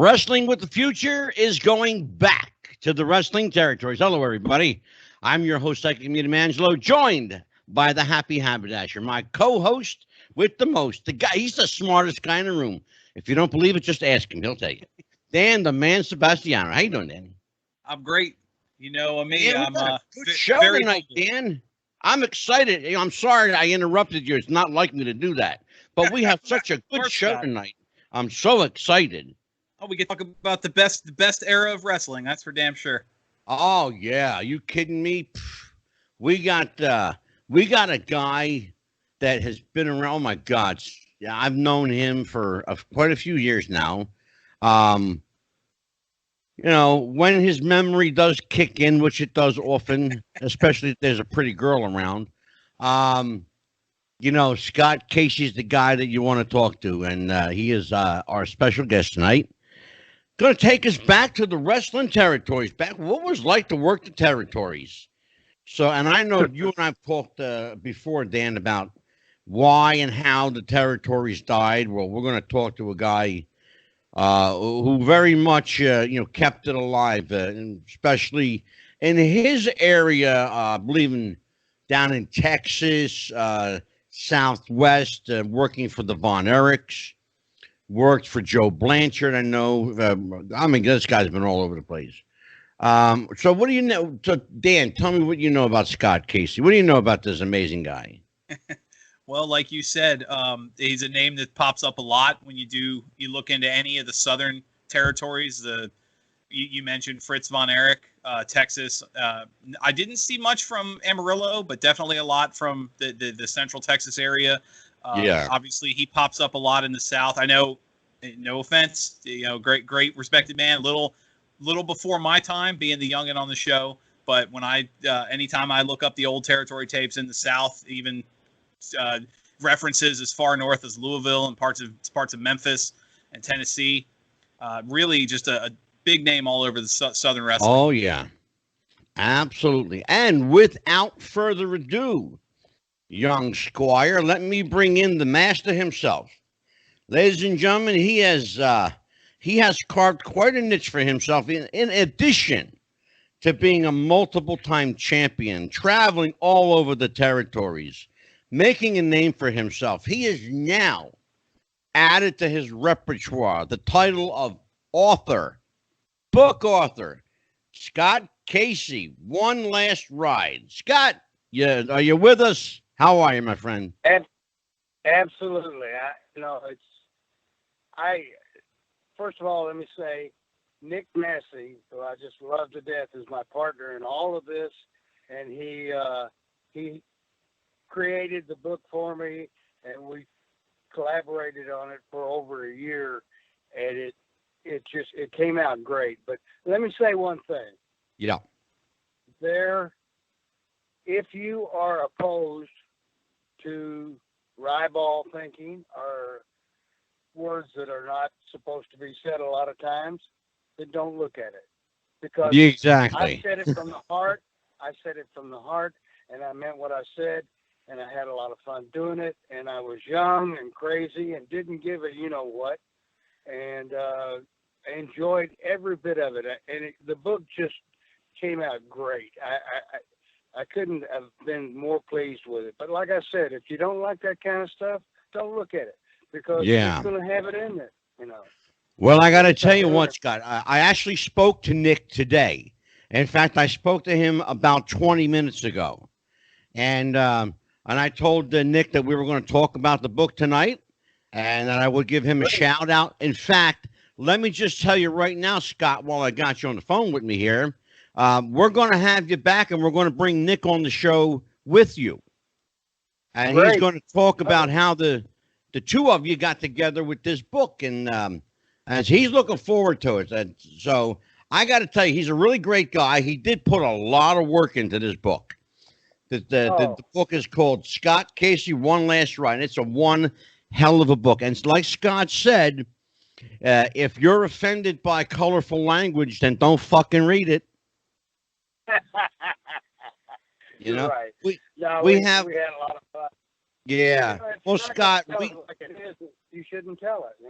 Wrestling with the Future is going back to the wrestling territories. Hello, everybody. I'm your host, Psychic Medium Angelo, joined by the Happy Haberdasher, my co-host with the most. The guy, he's the smartest guy in the room. If you don't believe it, just ask him. He'll tell you. Dan, the man Sebastiano. How you doing, Dan? I'm great. You know me. Dan, I'm good show very tonight, humble. Dan. I'm excited. I'm sorry I interrupted you. It's not like me to do that. But we have such a good show tonight. I'm so excited. Oh, we get to talk about the best era of wrestling. That's for damn sure. Oh yeah, are you kidding me? We got a guy that has been around. Oh my God, yeah, I've known him for quite a few years now. You know, when his memory does kick in, which it does often, especially if there's a pretty girl around. You know, Scott Casey's the guy that you want to talk to, and he is our special guest tonight. Going to take us back to the wrestling territories. Back, what was it like to work the territories? So, and I know you and I've talked before, Dan, about why and how the territories died. Well, we're going to talk to a guy who very much, kept it alive, and especially in his area, I believe down in Texas, Southwest, working for the Von Erichs. Worked for Joe Blanchard. I know. This guy's been all over the place. So what do you know? So Dan, tell me what you know about Scott Casey. What do you know about this amazing guy? Well, like you said, he's a name that pops up a lot when you look into any of the southern territories. You mentioned Fritz Von Erich, Texas. I didn't see much from Amarillo, but definitely a lot from the central Texas area. Obviously he pops up a lot in the South. I know, no offense, great respected man, little before my time being the youngin on the show. But when anytime I look up the old territory tapes in the South, even references as far north as Louisville and parts of Memphis and Tennessee, really just a big name all over the Southern wrestling. Oh yeah, absolutely. And without further ado, young squire, let me bring in the master himself. Ladies and gentlemen, he has carved quite a niche for himself in addition to being a multiple-time champion, traveling all over the territories, making a name for himself. He is now added to his repertoire the title of book author, Scott Casey, One Last Ride. Scott, are you with us? How are you, my friend? Absolutely. First of all, let me say, Nick Massey, who I just love to death, is my partner in all of this, and he created the book for me, and we collaborated on it for over a year, and it came out great. But let me say one thing. Yeah. If you are opposed to ribald thinking or words that are not supposed to be said a lot of times, then don't look at it. Because exactly. I said it from the heart. And I meant what I said, and I had a lot of fun doing it, and I was young and crazy and didn't give a you-know-what, and I enjoyed every bit of it. And the book just came out great. I couldn't have been more pleased with it. But like I said, if you don't like that kind of stuff, don't look at it, because it's going to have it in there, Well, I got to tell you what, Scott. I actually spoke to Nick today. In fact, I spoke to him about 20 minutes ago. And I told Nick that we were going to talk about the book tonight and that I would give him a shout out. In fact, let me just tell you right now, Scott, while I got you on the phone with me here, we're going to have you back, and we're going to bring Nick on the show with you. And he's going to talk about how the two of you got together with this book. And as he's looking forward to it. And so I got to tell you, he's a really great guy. He did put a lot of work into this book. The book is called Scott Casey, One Last Ride. It's a one hell of a book. And like Scott said, if you're offended by colorful language, then don't fucking read it. You're right. We had a lot of fun. Yeah. Well, Scott, like it is, you shouldn't tell it,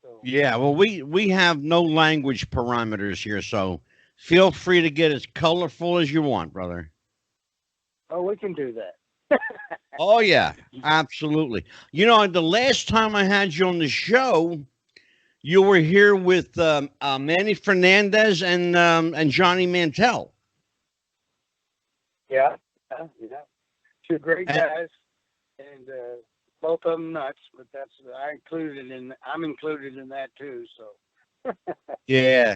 So So Yeah, well, we have no language parameters here, so feel free to get as colorful as you want, brother. oh, we can do that. Oh yeah, absolutely. You know, the last time I had you on the show, you were here with Manny Fernandez and Johnny Mantel. Yeah, yeah. Two great And- guys, and both of them nuts. But I'm included in that too. So Yeah,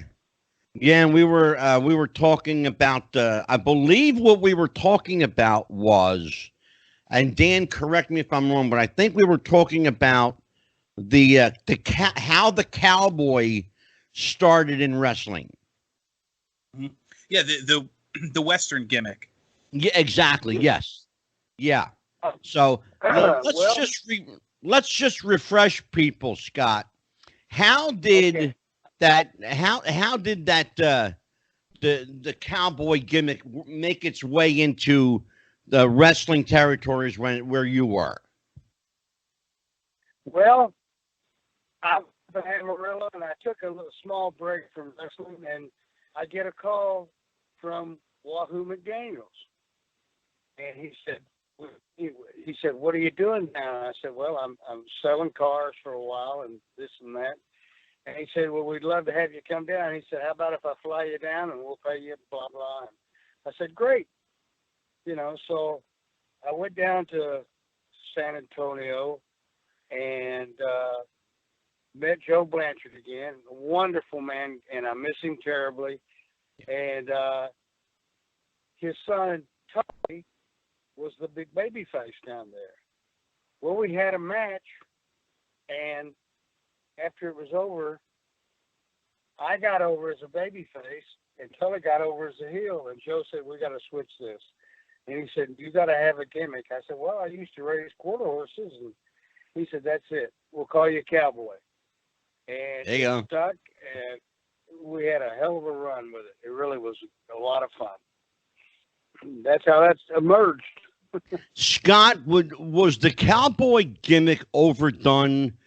yeah, and we were talking about. I believe what we were talking about was, and Dan, correct me if I'm wrong, but I think we were talking about how the cowboy started in wrestling. Yeah, the Western gimmick. Yeah, exactly. Yes. Yeah. Oh. So let's Well- let's just refresh people, Scott. How did Okay. how did that the cowboy gimmick make its way into the wrestling territories where you were? Well, I'm in Amarillo, and I took a little small break from wrestling, and I get a call from Wahoo McDaniels, and he said, "What are you doing now?" And I said, "Well, I'm selling cars for a while, and this and that." And he said, "Well, we'd love to have you come down." He said, "How about if I fly you down and we'll pay you blah blah?" And I said, "Great." So I went down to San Antonio and met Joe Blanchard again. A wonderful man, and I miss him terribly. And his son, Tony, was the big baby face down there. Well, we had a match, and after it was over, I got over as a baby face, and Tully got over as a heel. And Joe said, "We got to switch this." And he said, "You got to have a gimmick." I said, "Well, I used to raise quarter horses." And he said, "That's it. We'll call you Cowboy." And There you go. it stuck, and we had a hell of a run with it. It really was a lot of fun. That's how that's emerged. Scott, was the cowboy gimmick overdone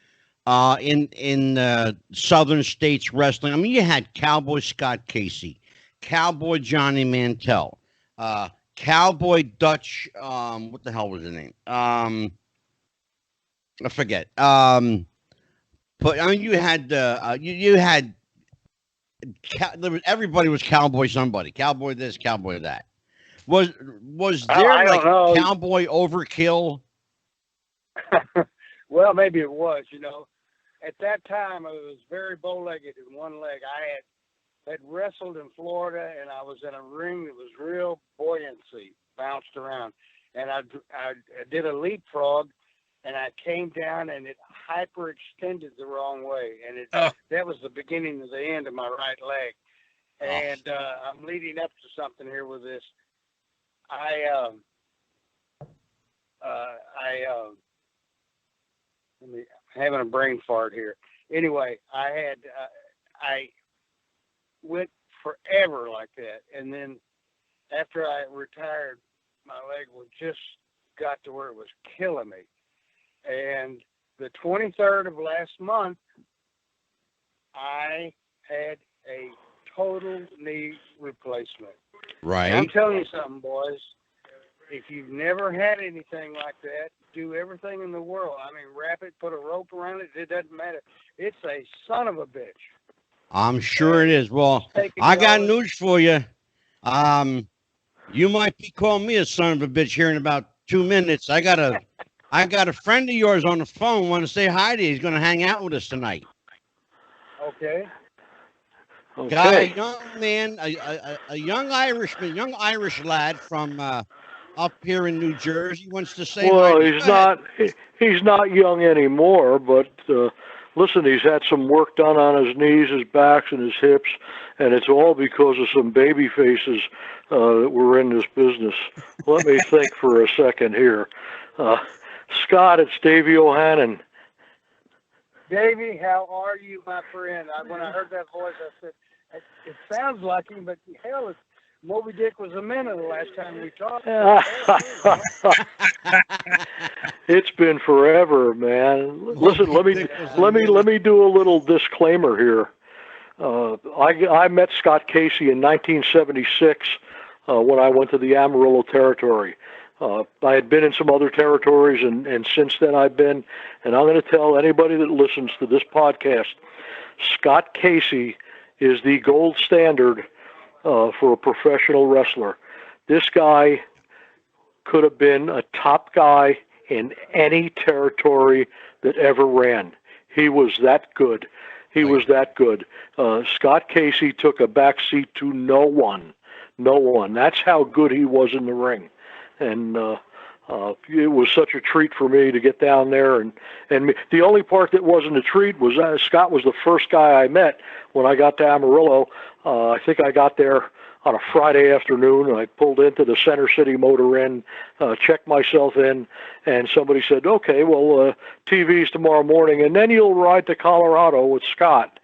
in Southern States wrestling? I mean, you had Cowboy Scott Casey, Cowboy Johnny Mantel, Cowboy Dutch. What the hell was his name? I forget. But I mean, you had you had everybody was Cowboy somebody, Cowboy this, Cowboy that. Was there I don't like know. Cowboy overkill? Well, maybe it was. At that time, I was very bow-legged in one leg. I had wrestled in Florida, and I was in a ring that was real buoyancy, bounced around. And I did a leapfrog, and I came down, and it hyperextended the wrong way. And that was the beginning of the end of my right leg. And I'm leading up to something here with this. I'm having a brain fart here. Anyway, I went forever like that, and then after I retired, my leg just got to where it was killing me. And the 23rd of last month, I had a total knee replacement. Right. And I'm telling you something, boys. If you've never had anything like that, do everything in the world. I mean, wrap it, put a rope around it. It doesn't matter. It's a son of a bitch. I'm sure it is. Well, I got news for you. You might be calling me a son of a bitch here in about 2 minutes. I got a friend of yours on the phone. Want to say hi to you. He's going to hang out with us tonight. Okay. Guy, a young man, a young Irishman, young Irish lad from up here in New Jersey wants to say hi. Well, he's not young anymore, but listen, he's had some work done on his knees, his backs, and his hips, and it's all because of some baby faces that were in this business. Let me think for a second here. Scott, it's Davey O'Hannon. Davey, how are you, my friend? When I heard that voice, I said, it sounds like him, but hell, Moby Dick was a minute the last time we talked. It's been forever, man. Listen, let me do a little disclaimer here. I met Scott Casey in 1976 when I went to the Amarillo Territory. I had been in some other territories, and since then I've been, and I'm going to tell anybody that listens to this podcast, Scott Casey is the gold standard for a professional wrestler. This guy could have been a top guy in any territory that ever ran. He was that good. He was that good. Scott Casey took a back seat to no one. No one. That's how good he was in the ring. And it was such a treat for me to get down there. And the only part that wasn't a treat was Scott was the first guy I met when I got to Amarillo. I think I got there on a Friday afternoon, and I pulled into the Center City Motor Inn, checked myself in, and somebody said, okay, well, TV's tomorrow morning, and then you'll ride to Colorado with Scott.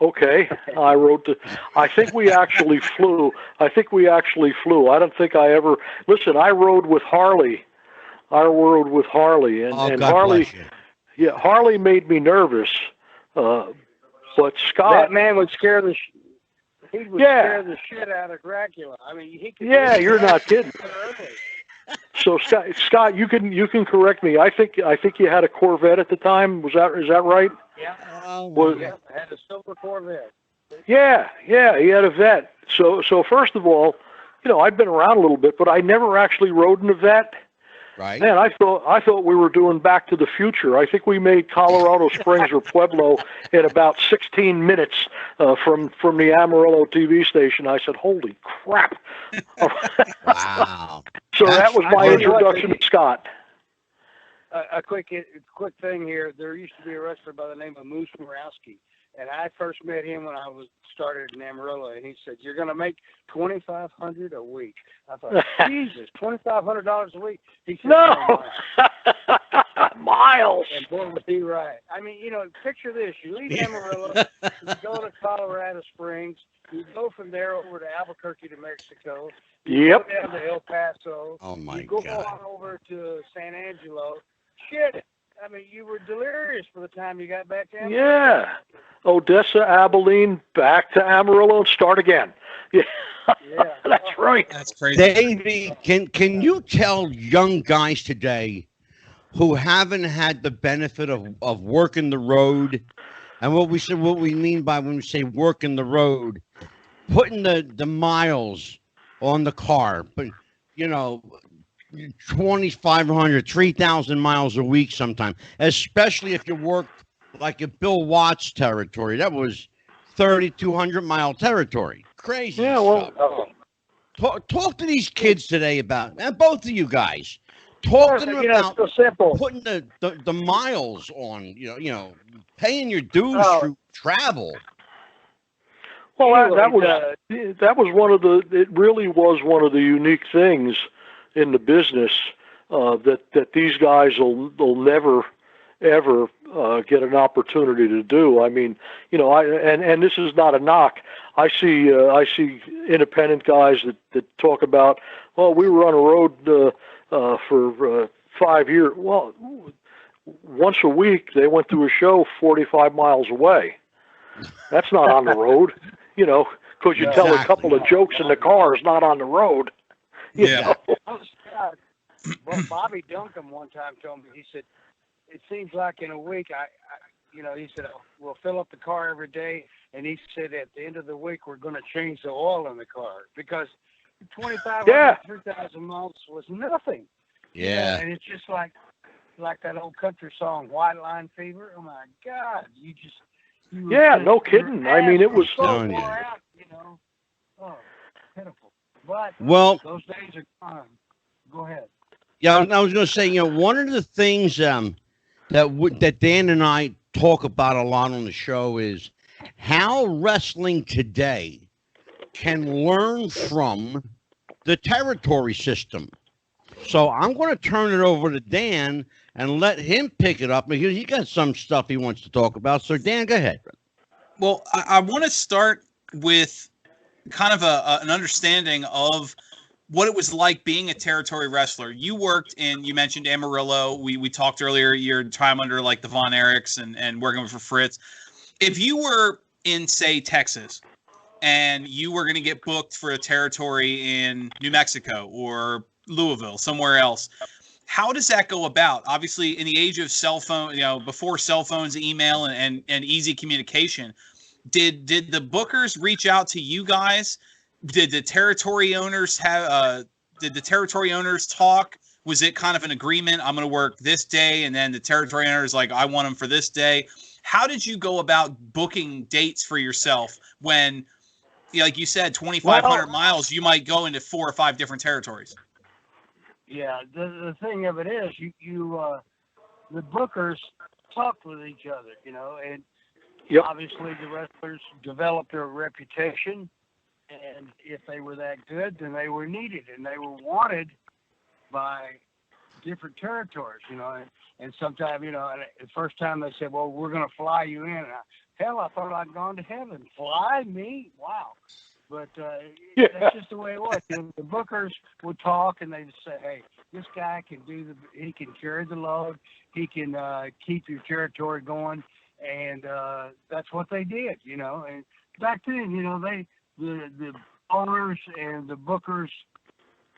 Okay, I rode to, I think we actually flew. I don't think I ever, listen, I rode with Harley. And Harley, yeah, Harley made me nervous, but Scott. That man would scare the scare the shit out of Dracula. I mean, he could. Yeah, you're not kidding. So Scott, you can correct me. I think you had a Corvette at the time. Is that right? Yeah. Yeah, I had a silver Corvette. Yeah, he had a vet. So first of all, I'd been around a little bit, but I never actually rode in a vet. Right. Man, I thought we were doing Back to the Future. I think we made Colorado Springs or Pueblo in about 16 minutes from the Amarillo TV station. I said, "Holy crap!" Wow. So that was my introduction to Scott. A quick thing here. There used to be a wrestler by the name of Moose Morawski, and I first met him when I was started in Amarillo, and he said, "You're going to make $2,500 a week." I thought, Jesus, $2,500 a week. He said, "No, miles." And boy, was he right. I mean, picture this: you leave Amarillo, you go to Colorado Springs, you go from there over to Albuquerque, to Mexico. You go down to El Paso. Oh my You go God. on over to San Angelo. Shit. I mean, you were delirious by the time you got back to Amarillo. Yeah. Odessa, Abilene, back to Amarillo, and start again. Yeah. That's right. That's crazy. Davey, can you tell young guys today who haven't had the benefit of working the road, and what we mean by when we say working the road, putting the miles on the car, but 2,500, 3,000 miles a week sometimes, especially if you work like a Bill Watts territory. That was 3,200-mile territory. Crazy. Yeah, well, stuff. Talk to these kids today about, and both of you guys, talk to them about it's so simple. putting the miles on, paying your dues through travel. Well, that was one of the. It really was one of the unique things in the business that these guys will never ever get an opportunity to do. I mean, and this is not a knock. I see independent guys that talk about, well, we were on a road for 5 years. Well, once a week they went to a show 45 miles away. That's not on the road. Because you tell a couple of jokes in the car is not on the road. You know? Well, Bobby Duncan one time told me, he said, it seems like in a week, he said, we'll fill up the car every day. And he said, at the end of the week, we're going to change the oil in the car because 2,500, 3,000 miles was nothing. Yeah. And it's just like that old country song, White Line Fever. Oh my God. No kidding. I mean, it was so far out, Oh, pitiful. But those days are gone. Go ahead. Yeah, I was going to say, one of the things that Dan and I talk about a lot on the show is how wrestling today can learn from the territory system. So I'm going to turn it over to Dan and let him pick it up because he got some stuff he wants to talk about. So Dan, go ahead. Well, I want to start with kind of an understanding of what it was like being a territory wrestler. You worked in, you mentioned Amarillo. We talked earlier, your time under like the Von Erichs and working for Fritz. If you were in, say, Texas, and you were going to get booked for a territory in New Mexico or Louisville, somewhere else, how does that go about? Obviously, in the age of cell phone, before cell phones, email, and easy communication, did the bookers reach out to you guys? Did the territory owners talk? Was it kind of an agreement? I'm going to work this day, and then the territory owners like, I want them for this day. How did you go about booking dates for yourself when, like you said, 2,500 miles, you might go into 4 or 5 different territories? Yeah, the thing of it is, the bookers talked with each other, and obviously the wrestlers developed their reputation, and if they were that good, then they were needed, and they were wanted by different territories, and sometimes, the first time they said, well, we're going to fly you in. Hell, I thought I'd gone to heaven. Fly me? Wow. But that's just the way it was. The bookers would talk, and they'd say, hey, this guy can he can carry the load. He can keep your territory going. And that's what they did, And back then, the owners and the bookers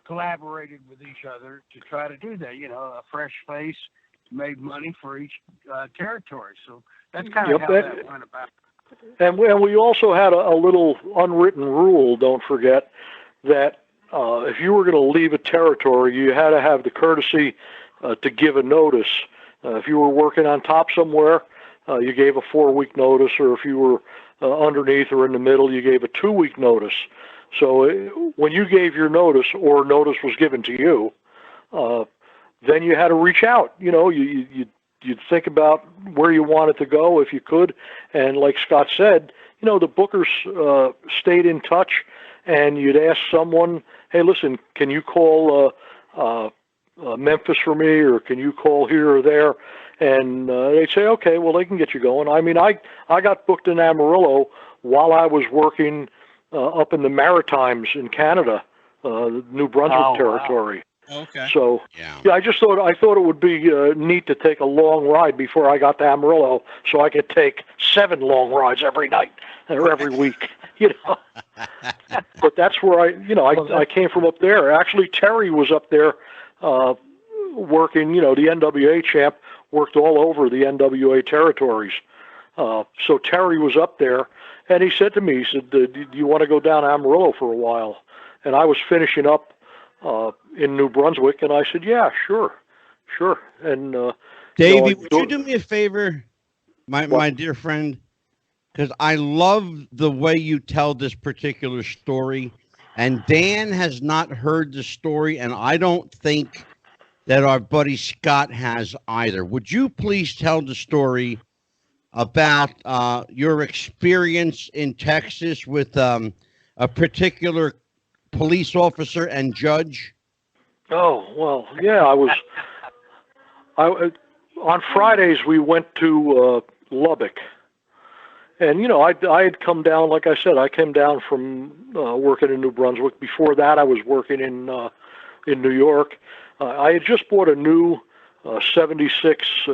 collaborated with each other to try to do that. A fresh face made money for each territory. So that's kind of how that went about. And we also had a little unwritten rule, don't forget, that if you were going to leave a territory, you had to have the courtesy to give a notice. If you were working on top somewhere, you gave a 4-week notice, or if you were underneath or in the middle, you gave a 2-week notice. So when you gave your notice, or notice was given to you, then you had to reach out. You'd think about where you wanted to go if you could. And like Scott said, the bookers stayed in touch, and you'd ask someone, hey, listen, can you call Memphis for me, or can you call here or there? And they'd say, okay, well, they can get you going. I mean, I got booked in Amarillo while I was working up in the Maritimes in Canada, the New Brunswick territory. Wow. Okay. So yeah, I thought it would be neat to take a long ride before I got to Amarillo, so I could take 7 long rides every night or every week. But that's where I came from up there. Actually, Terry was up there working. The NWA champ worked all over the NWA territories. So Terry was up there, and he said to me, he said, do you want to go down to Amarillo for a while? And I was finishing up in New Brunswick, and I said, yeah, sure. And Davey, would you do me a favor, my dear friend? Because I love the way you tell this particular story, and Dan has not heard the story, and I don't think that our buddy Scott has either. Would you please tell the story about your experience in Texas with a particular police officer and judge? Oh, well, yeah, on Fridays we went to Lubbock, and I had come down, like I said, I came down from working in New Brunswick. Before that, I was working in New York. I had just bought a new '76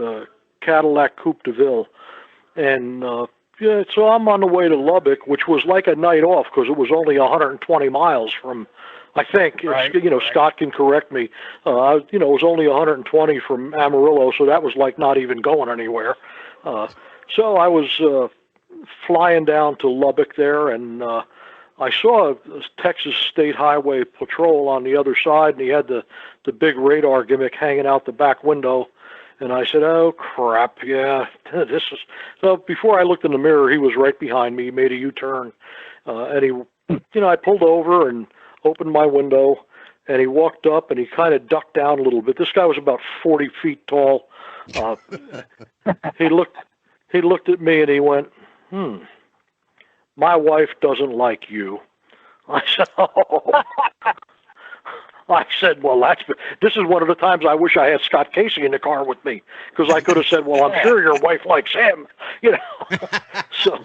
Cadillac Coupe de Ville, and so I'm on the way to Lubbock, which was like a night off because it was only 120 miles from. I think, right. Scott can correct me. It was only 120 from Amarillo, so that was like not even going anywhere. So I was flying down to Lubbock there, and I saw a Texas State Highway Patrol on the other side, and he had the big radar gimmick hanging out the back window. And I said, oh, crap, yeah, this is... So before I looked in the mirror, he was right behind me. He made a U-turn, and I pulled over and opened my window, and he walked up, and he kind of ducked down a little bit. This guy was about 40 feet tall. He looked at me, and he went, my wife doesn't like you. I said, oh. I said, well, this is one of the times I wish I had Scott Casey in the car with me, because I could have said, well, I'm sure your wife likes him, So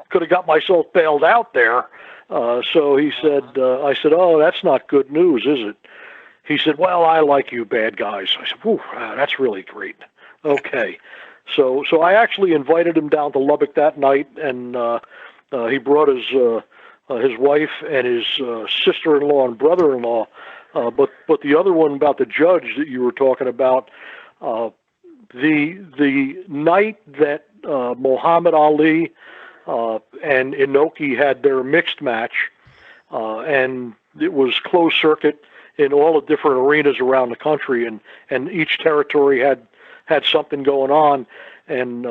could have got myself bailed out there. So he said, I said, oh, that's not good news, is it? He said, well, I like you bad guys. I said, whew, that's really great. Okay. So I actually invited him down to Lubbock that night, and he brought his wife and his sister-in-law and brother-in-law. But the other one about the judge that you were talking about, the night that Muhammad Ali and Inoki had their mixed match, and it was closed circuit in all the different arenas around the country, and each territory had something going on. And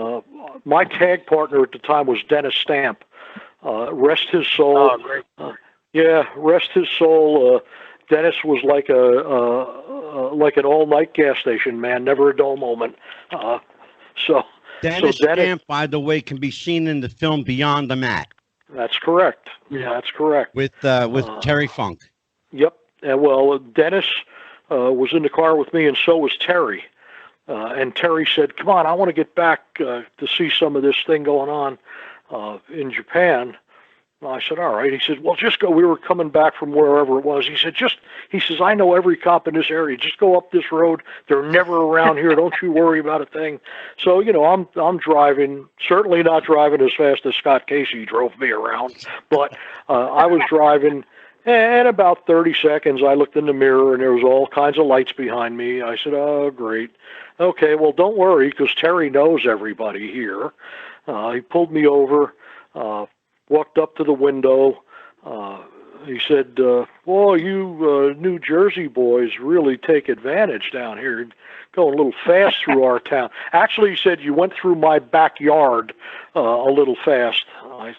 my tag partner at the time was Dennis Stamp. Rest his soul. Oh, great. Rest his soul. Dennis was like an all-night gas station man, never a dull moment. Dennis Stamp, by the way, can be seen in the film Beyond the Mat. That's correct. Yeah, that's correct. With Terry Funk. Yep. And well, Dennis was in the car with me, and so was Terry. And Terry said, "Come on, I want to get back to see some of this thing going on in Japan." I said, all right. He said, well, just go. We were coming back from wherever it was. He said, I know every cop in this area. Just go up this road. They're never around here. Don't you worry about a thing. So, I'm driving, certainly not driving as fast as Scott Casey drove me around, but I was driving, and about 30 seconds, I looked in the mirror, and there was all kinds of lights behind me. I said, oh, great. Okay, well, don't worry, because Terry knows everybody here. He pulled me over, walked up to the window. He said, well, you New Jersey boys really take advantage down here, going a little fast through our town. Actually, he said, you went through my backyard a little fast.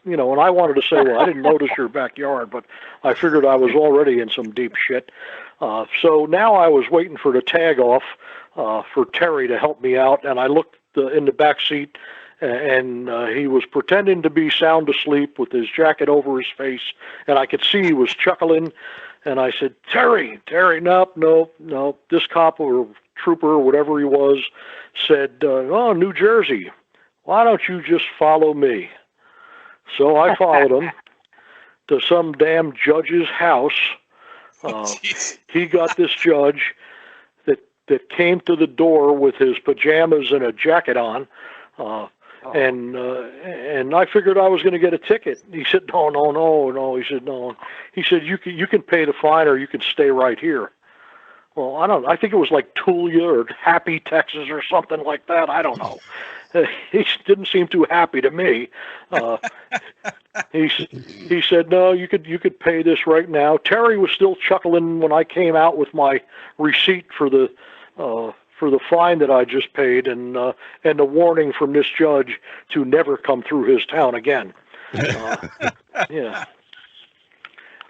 And I wanted to say, well, I didn't notice your backyard, but I figured I was already in some deep shit. So now I was waiting for the tag off for Terry to help me out, and I looked in the back seat, and he was pretending to be sound asleep with his jacket over his face, and I could see he was chuckling. And I said, Terry, no. This cop or trooper or whatever he was said, oh, New Jersey, why don't you just follow me? So I followed him to some damn judge's house. He got this judge that came to the door with his pajamas and a jacket on. And I figured I was going to get a ticket. He said, no. He said, no. He said, you can pay the fine or you can stay right here. Well, I think it was like Tulia or Happy, Texas or something like that. I don't know. He didn't seem too happy to me. He said, no, you could pay this right now. Terry was still chuckling when I came out with my receipt for the fine that I just paid, and the warning from this judge to never come through his town again. Yeah.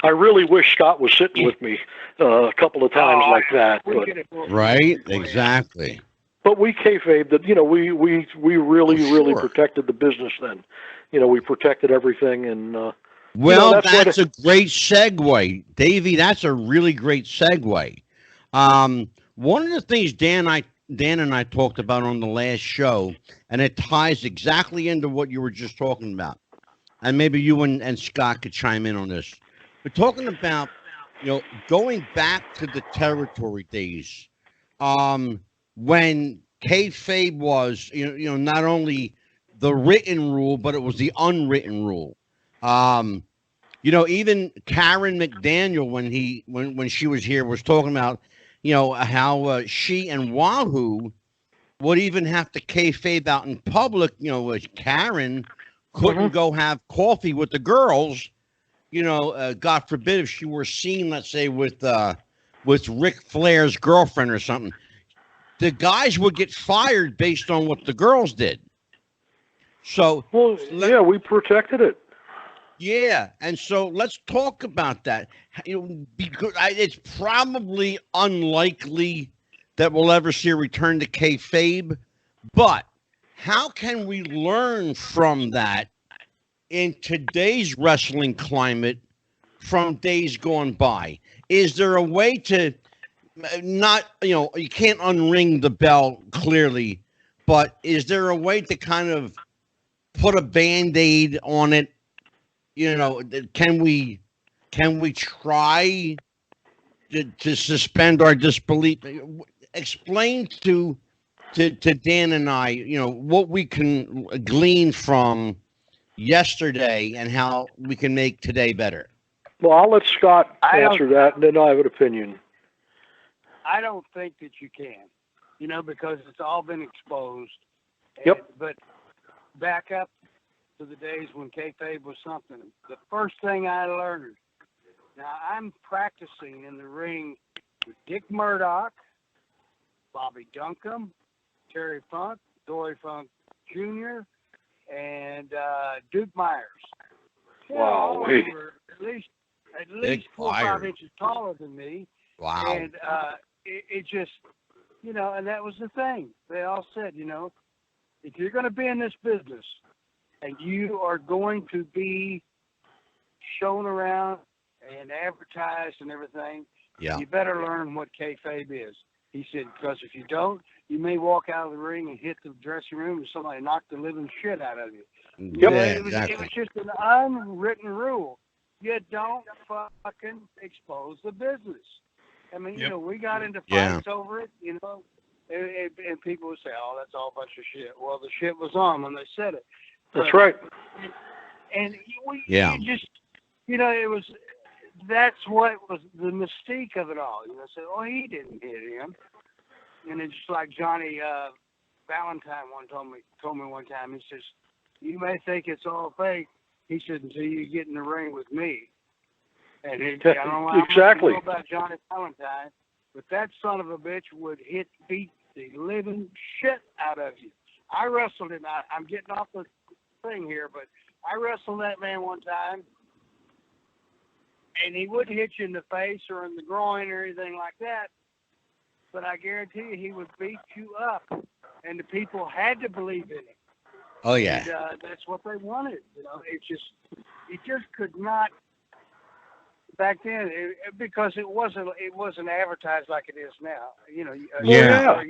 I really wish Scott was sitting with me a couple of times like that. But, right, exactly. But we kayfabed that, we really protected the business then. We protected everything, and well, that's a great segue, Davey. That's a really great segue. One of the things Dan and I talked about on the last show, and it ties exactly into what you were just talking about, and maybe you and Scott could chime in on this. We're talking about, going back to the territory days, when kayfabe was, not only the written rule, but it was the unwritten rule. Even Karen McDaniel, when she was here, was talking about, how she and Wahoo would even have to kayfabe out in public. Karen couldn't go have coffee with the girls. God forbid if she were seen, let's say, with Ric Flair's girlfriend or something. The guys would get fired based on what the girls did. So, we protected it. Yeah, and so let's talk about that. Because it's probably unlikely that we'll ever see a return to kayfabe, but how can we learn from that in today's wrestling climate from days gone by? is there a way to not, you can't unring the bell clearly, but is there a way to kind of put a Band-Aid on it? Can we try to suspend our disbelief? Explain to Dan and I, what we can glean from yesterday and how we can make today better. Well, I'll let Scott answer that, and then I have an opinion. I don't think that you can, because it's all been exposed. Yep. But back up to the days when kayfabe was something. The first thing I learned, now I'm practicing in the ring with Dick Murdoch, Bobby Duncombe, Terry Funk, Dory Funk Jr., and Duke Myers. Wow. All were at least 4 or 5 inches taller than me. Wow. And it just, and that was the thing. They all said, if you're going to be in this business and you are going to be shown around and advertised and everything, you better learn what kayfabe is. He said, because if you don't, you may walk out of the ring and hit the dressing room and somebody knock the living shit out of you. Yep. It was just an unwritten rule. You don't fucking expose the business. I mean, we got into fights over it, and people would say, oh, that's all a bunch of shit. Well, the shit was on when they said it. That's right. And you just, it was, that's what was the mystique of it all. Say, oh, he didn't hit him. And it's just like Johnny Valentine told me one time, he says, you may think it's all fake. He said, until you get in the ring with me. And I don't know how exactly. much you know about Johnny Valentine, but that son of a bitch would beat the living shit out of you. I wrestled him. I'm getting off the thing here, but I wrestled that man one time, and he wouldn't hit you in the face or in the groin or anything like that, but I guarantee you he would beat you up, and the people had to believe in him. Oh, yeah. And, that's what they wanted. It just could not. Back then, because it wasn't advertised like it is now. Yeah.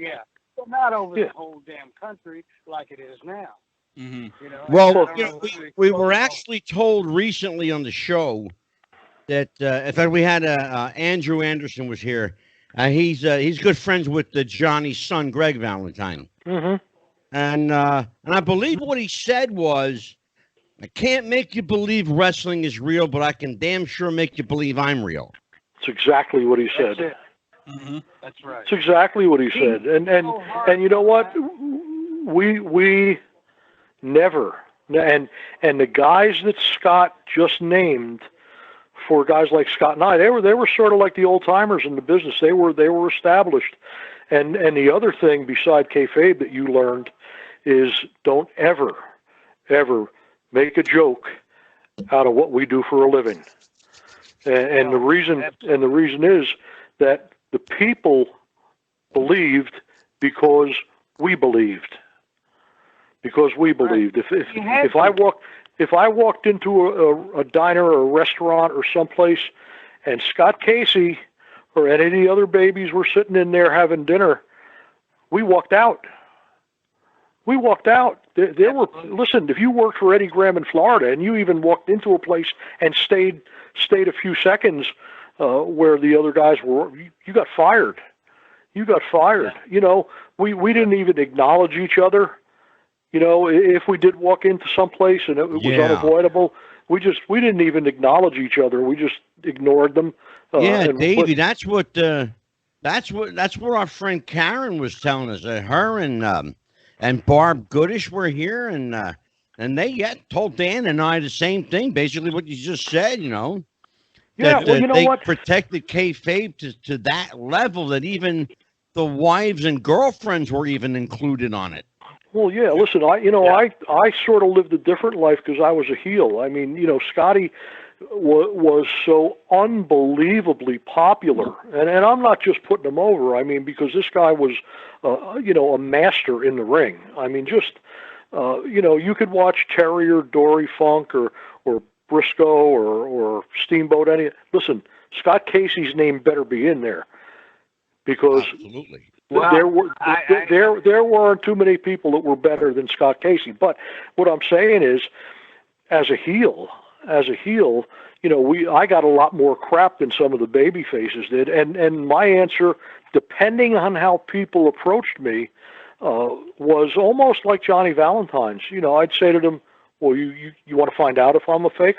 But not over the whole damn country like it is now. Mm-hmm. Well, we were actually told recently on the show that, in fact, we had Andrew Anderson was here. He's good friends with Johnny's son, Greg Valentine. Mm-hmm. And I believe what he said was, I can't make you believe wrestling is real, but I can damn sure make you believe I'm real. That's exactly what he said. That's it. Mm-hmm. That's right. That's exactly what he said. And you know what? We never, and the guys that Scott just named, for guys like Scott and I, they were sort of like the old timers in the business. They were established. And the other thing beside kayfabe that you learned is don't ever make a joke out of what we do for a living. And the reason is that the people believed because we believed. Because we believed. If I walked into a diner or a restaurant or someplace, and Scott Casey or any of the other babies were sitting in there having dinner, we walked out. We walked out. There were, listen, if you worked for Eddie Graham in Florida and you even walked into a place and stayed a few seconds where the other guys were, you got fired. You got fired. Yeah. We didn't even acknowledge each other. If we did walk into some place and it was unavoidable, we didn't even acknowledge each other. We just ignored them. Davey, that's what our friend Karen was telling us. Her and Barb Goodish were here, and they told Dan and I the same thing, basically what you just said. They protected kayfabe to that level that even the wives and girlfriends were even included on it. Well, yeah. Listen, I sort of lived a different life because I was a heel. I mean, Scotty was so unbelievably popular, and I'm not just putting him over. I mean, because this guy was, a master in the ring. I mean, just, you could watch Terry or Dory Funk or Briscoe or Steamboat. Listen, Scott Casey's name better be in there, because Absolutely. there weren't too many people that were better than Scott Casey. But what I'm saying is, as a heel, I got a lot more crap than some of the baby faces did, and my answer, depending on how people approached me, was almost like Johnny Valentine's. I'd say to them, well, you want to find out if I'm a fake?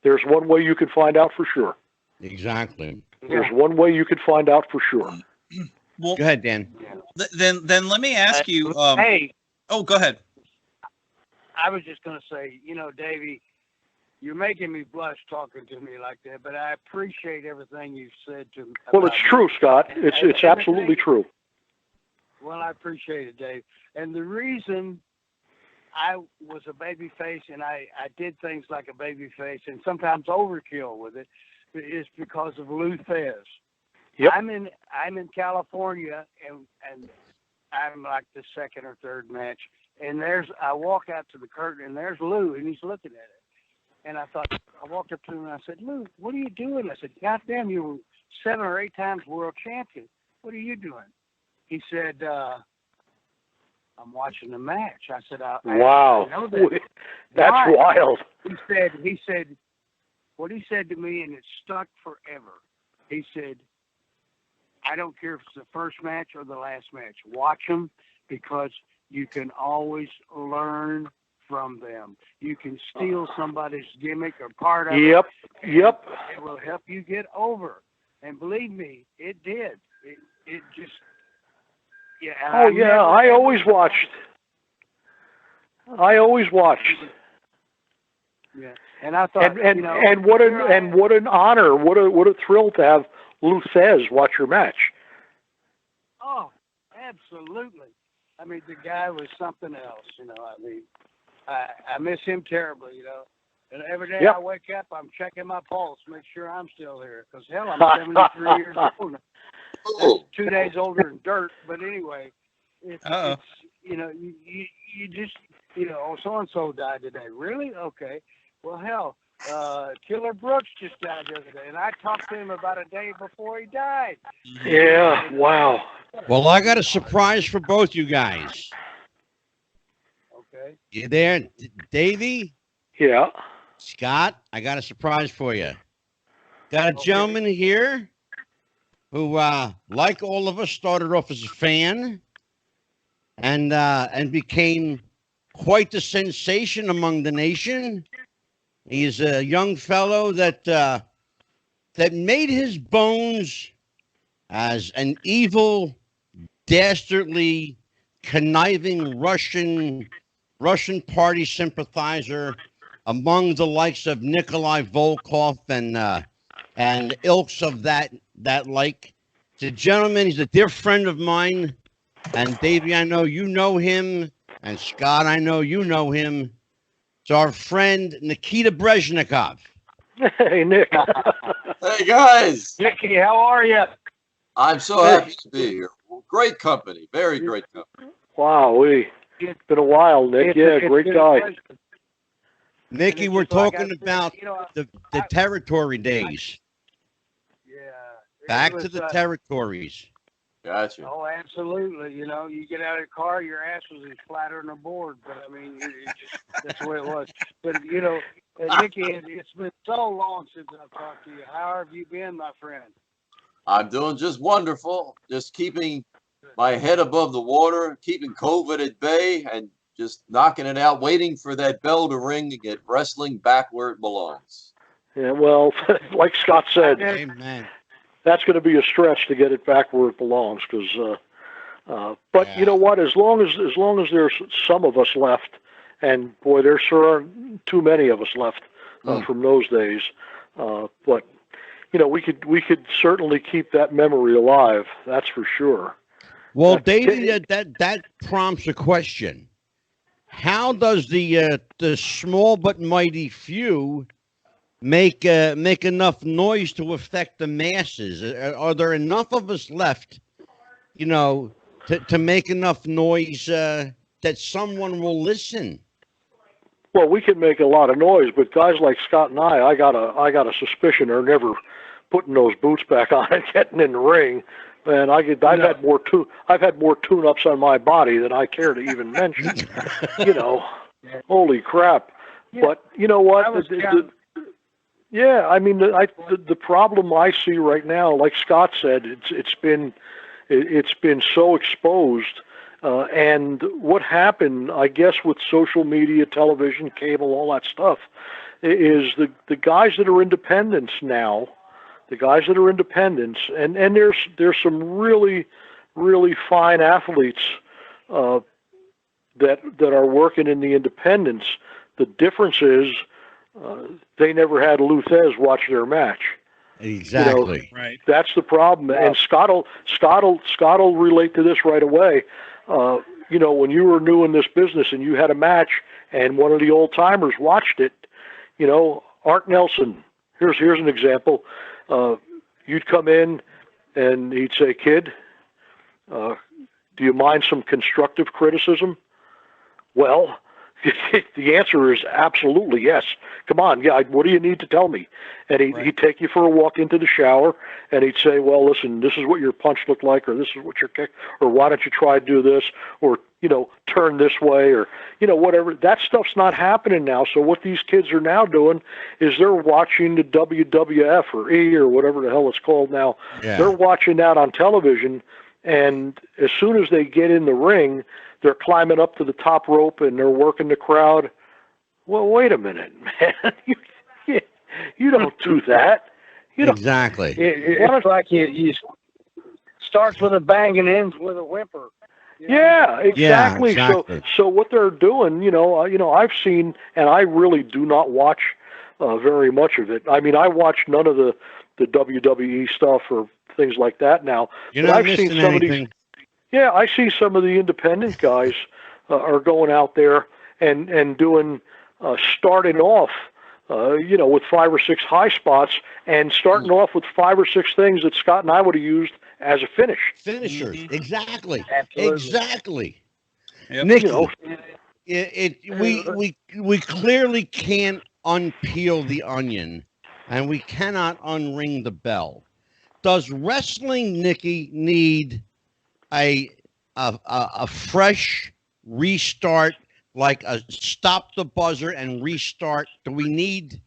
There's one way you can find out for sure. Exactly. There's one way you can find out for sure. Well, go ahead, Dan. Then let me ask you. Hey. Oh, go ahead. I was just going to say, Davey, you're making me blush talking to me like that, but I appreciate everything you've said to me. Well, it's true, Scott. It's absolutely true. Well, I appreciate it, Dave. And the reason I was a baby face and I did things like a baby face and sometimes overkill with it is because of Lou Thez. Yep. I'm in California and I'm like the second or third match, and I walk out to the curtain and there's Lou and he's looking at it. And I walked up to him and I said, Lou, what are you doing? I said, God damn, you were 7 or 8 times world champion. What are you doing? He said, I'm watching the match. I said, wow. I know that. That's wild. He said, what he said to me, and it stuck forever. He said, I don't care if it's the first match or the last match. Watch them, because you can always learn from them. You can steal somebody's gimmick or part of it. Yep. It will help you get over. And believe me, it did. It just... Yeah, I always watched. Yeah, and I thought, and what an honor, what a thrill to have Lou Thez watch your match. Oh, absolutely. I mean, the guy was something else. I miss him terribly. And every day I wake up, I'm checking my pulse, make sure I'm still here. Because hell, I'm 73 years old. That's 2 days older than dirt, but anyway, it's you just so and so died today. Really? Okay. Well, hell, Killer Brooks just died the other day, and I talked to him about a day before he died. Yeah. Wow. Well, I got a surprise for both you guys. Okay. You there, Davey? Yeah. Scott, I got a surprise for you. Got a gentleman here who, like all of us, started off as a fan and became quite the sensation among the nation. He's a young fellow that made his bones as an evil, dastardly, conniving Russian party sympathizer among the likes of Nikolai Volkov and ilks of that like. The gentleman, he's a dear friend of mine, and Davey, I know you know him, and Scott, I know you know him. It's our friend Nikita Breznikov. Hey, Nick. Hey, guys. Nicky, how are you? I'm so happy to be here. Great company. Very great company. Wow, it's been a while, Nick. Great guy. Nicky, we're talking about the territory days. Yeah. Back to the territories. Gotcha. Oh, absolutely. You get out of the car, your ass was as flatter than a board. But, I mean, that's the way it was. But, Nicky, it's been so long since I've talked to you. How have you been, my friend? I'm doing just wonderful. Just keeping my head above the water, keeping COVID at bay, and just knocking it out, waiting for that bell to ring to get wrestling back where it belongs. Yeah, well, like Scott said, Amen. That's going to be a stretch to get it back where it belongs. But you know what? As long as there's some of us left, and boy, there sure aren't too many of us left from those days. But we could certainly keep that memory alive. That's for sure. Well, Davey, that prompts a question. How does the small but mighty few make enough noise to affect the masses? Are there enough of us left, to make enough noise that someone will listen? Well, we can make a lot of noise, but guys like Scott and I got a suspicion are never putting those boots back on and getting in the ring. Man, I've had more tune-ups on my body than I care to even mention. You know, holy crap! Yeah. But you know what? Yeah, I mean, the problem I see right now, like Scott said, it's been so exposed. And what happened, I guess, with social media, television, cable, all that stuff, is the guys that are independents now, and there's some really, really fine athletes that are working in the independents. The difference is they never had Luthez watch their match. Exactly. Right. That's the problem. And Scott'll relate to this right away. You know, when you were new in this business and you had a match and one of the old timers watched it, you know, Art Nelson, here's an example. You'd come in and he'd say, "Kid, do you mind some constructive criticism?" Well, the answer is absolutely yes. Come on, yeah. What do you need to tell me? And he'd take you for a walk into the shower, and he'd say, "Well, listen, this is what your punch looked like, or this is what your kick, or why don't you try to do this, or you know, turn this way, or you know, whatever." That stuff's not happening now. So what these kids are now doing is they're watching the WWF or E or whatever the hell it's called now. Yeah. They're watching that on television, and as soon as they get in the ring, they're climbing up to the top rope and they're working the crowd. Well, wait a minute, man. You don't do that. You don't. Exactly. It's like you starts with a bang and ends with a whimper. You know? Yeah, exactly. Yeah, exactly. So what they're doing, you know, I've seen, and I really do not watch very much of it. I mean, I watch none of the WWE stuff or things like that now. You're but not I've missing seen some anything. of these. Yeah, I see some of the independent guys are going out there and doing starting off, you know, with 5 or 6 high spots and starting off with 5 or 6 things that Scott and I would have used as a finish. Finishers. Exactly. Absolutely. Exactly. Yep. Nikki, You know, we clearly can't unpeel the onion, and we cannot unring the bell. Does wrestling, Nikki, need a fresh restart, like a stop the buzzer and restart? Do we need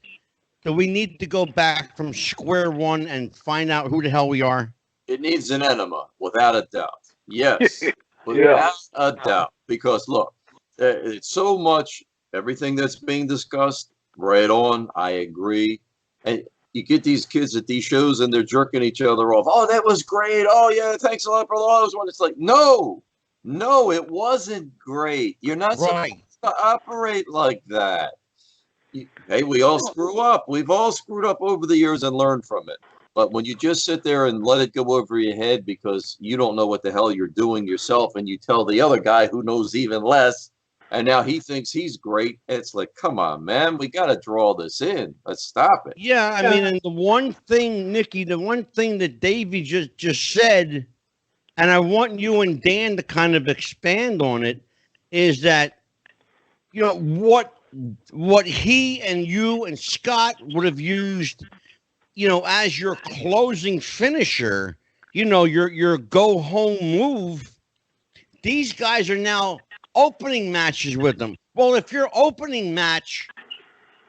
to go back from square one and find out who the hell we are? It needs an enema, without a doubt. Yes, without a doubt. Because look, it's so much, everything that's being discussed, right on, I agree. And you get these kids at these shows and they're jerking each other off. "Oh, that was great. Oh, yeah, thanks a lot for those ones." It's like, no, it wasn't great. You're not supposed to operate like that. Hey, we all screw up. We've all screwed up over the years and learned from it. But when you just sit there and let it go over your head because you don't know what the hell you're doing yourself, and you tell the other guy who knows even less, and now he thinks he's great, it's like, come on, man, we got to draw this in. Let's stop it. Yeah, I mean, and the one thing, Nikki, the one thing that Davey just said, and I want you and Dan to kind of expand on it, is that, you know, what he and you and Scott would have used, you know, as your closing finisher, you know, your go home move. These guys are now opening matches with them. Well, if your opening match,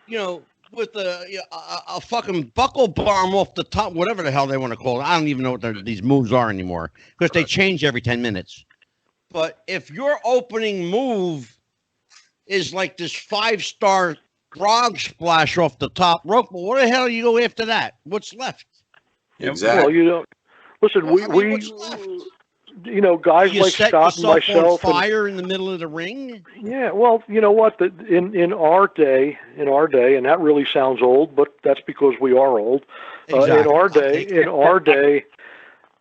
you know, with a fucking buckle bomb off the top, whatever the hell they want to call it, I don't even know what these moves are anymore because they change every 10 minutes. But if your opening move is like this 5-star frog splash off the top rope, well, what the hell you go after that? What's left? Exactly. Well, you know, listen, what's left? You know, guys You like set Scott and yourself on myself. fire in the middle of the ring? Yeah, well, you know what? In our day, and that really sounds old, but that's because we are old. Exactly. In our day,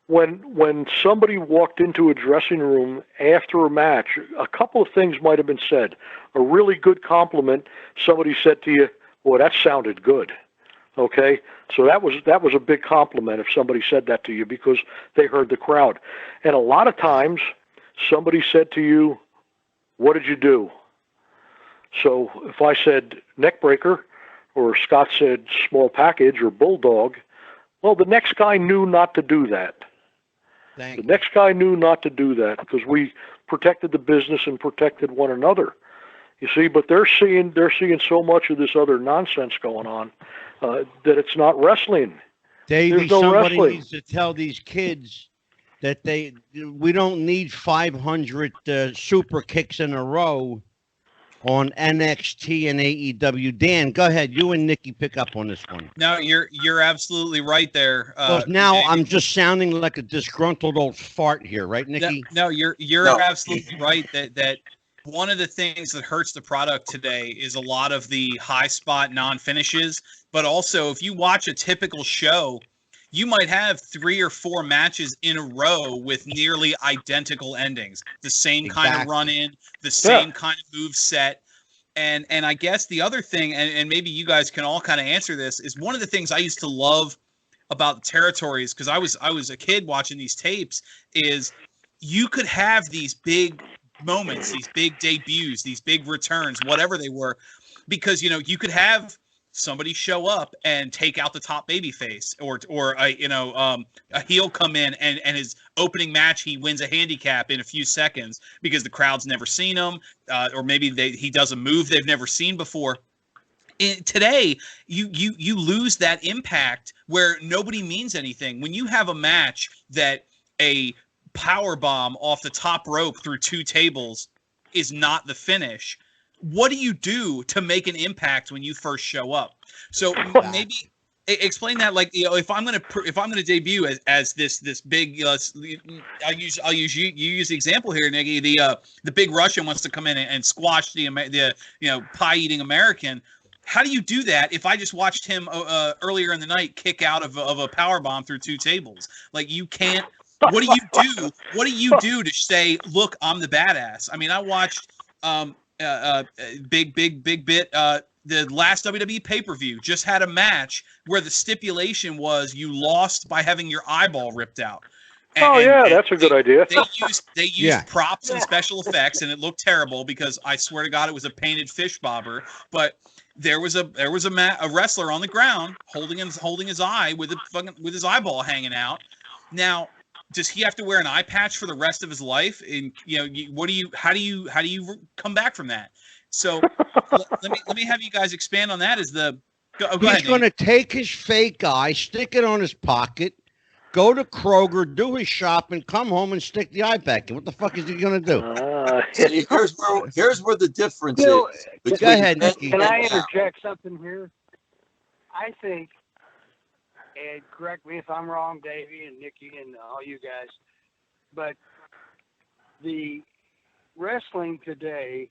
when somebody walked into a dressing room after a match, a couple of things might have been said. A really good compliment. Somebody said to you, "Boy, that sounded good." Okay, so that was a big compliment if somebody said that to you because they heard the crowd. And a lot of times, somebody said to you, "What did you do?" So if I said neck breaker, or Scott said small package or bulldog, Well, the next guy knew not to do that. The next guy knew not to do that because we protected the business and protected one another. You see, but they're seeing so much of this other nonsense going on that it's not wrestling. Davey, There's no somebody wrestling. needs to tell these kids that we don't need 500 super kicks in a row on NXT and AEW. Dan, go ahead. You and Nikki pick up on this one. No, you're absolutely right there. Because now I'm just sounding like a disgruntled old fart here, right, Nikki? No, you're absolutely right that one of the things that hurts the product today is a lot of the high spot non-finishes, but also if you watch a typical show, you might have 3 or 4 matches in a row with nearly identical endings, the same kind of run-in, the same kind of move set. And I guess the other thing, and maybe you guys can all kind of answer this, is one of the things I used to love about the territories, because I was a kid watching these tapes, is you could have these big moments, these big debuts, these big returns, whatever they were, because you could have somebody show up and take out the top babyface, or a heel come in and his opening match he wins a handicap in a few seconds because the crowd's never seen him, or maybe he does a move they've never seen before. Today, you lose that impact where nobody means anything. When you have a match that a power bomb off the top rope through 2 tables is not the finish, what do you do to make an impact when you first show up? So maybe explain that. Like, if I'm gonna debut as this big, I'll use you use the example here, Nikki. The big Russian wants to come in and squash the pie eating American. How do you do that if I just watched him earlier in the night kick out of a power bomb through 2 tables? Like, you can't. What do you do? What do you do to say, look, I'm the badass? I mean, I watched big bit. The last WWE pay-per-view just had a match where the stipulation was you lost by having your eyeball ripped out. That's a good idea. They used props and special effects, and it looked terrible because I swear to God it was a painted fish bobber. But there was a wrestler on the ground holding his eye with his eyeball hanging out. Now, does he have to wear an eye patch for the rest of his life? And how do you come back from that? So let me have you guys expand on that. He's going to take his fake eye, stick it on his pocket, go to Kroger, do his shopping, come home and stick the eye back in. What the fuck is he going to do? See, here's where the difference is. Go ahead, Nikki. Can I interject something here? I think, and correct me if I'm wrong, Davey and Nikki and all you guys, but the wrestling today,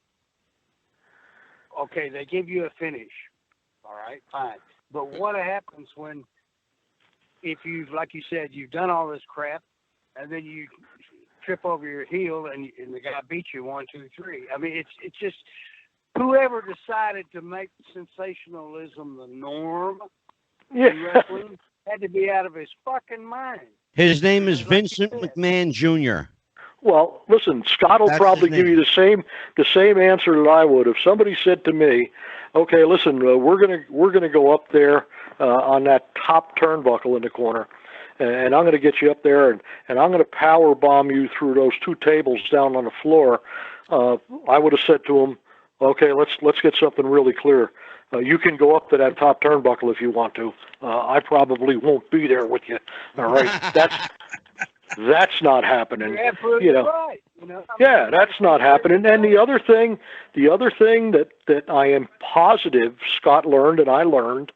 okay, they give you a finish. All right, fine. But what happens when, if you've, like you said, you've done all this crap, and then you trip over your heel and the guy beats you 1, 2, 3. I mean, it's just whoever decided to make sensationalism the norm in wrestling had to be out of his fucking mind. His name is Vincent McMahon Jr. Well, listen, Scott will probably give you the same answer that I would if somebody said to me, "Okay, listen, we're gonna go up there on that top turnbuckle in the corner, and I'm gonna get you up there, and I'm gonna power bomb you through those 2 tables down on the floor." I would have said to him, "Okay, let's get something really clear. You can go up to that top turnbuckle if you want to. I probably won't be there with you. All right, that's not happening. Right. Yeah, that's not happening. And the other thing that I am positive Scott learned and I learned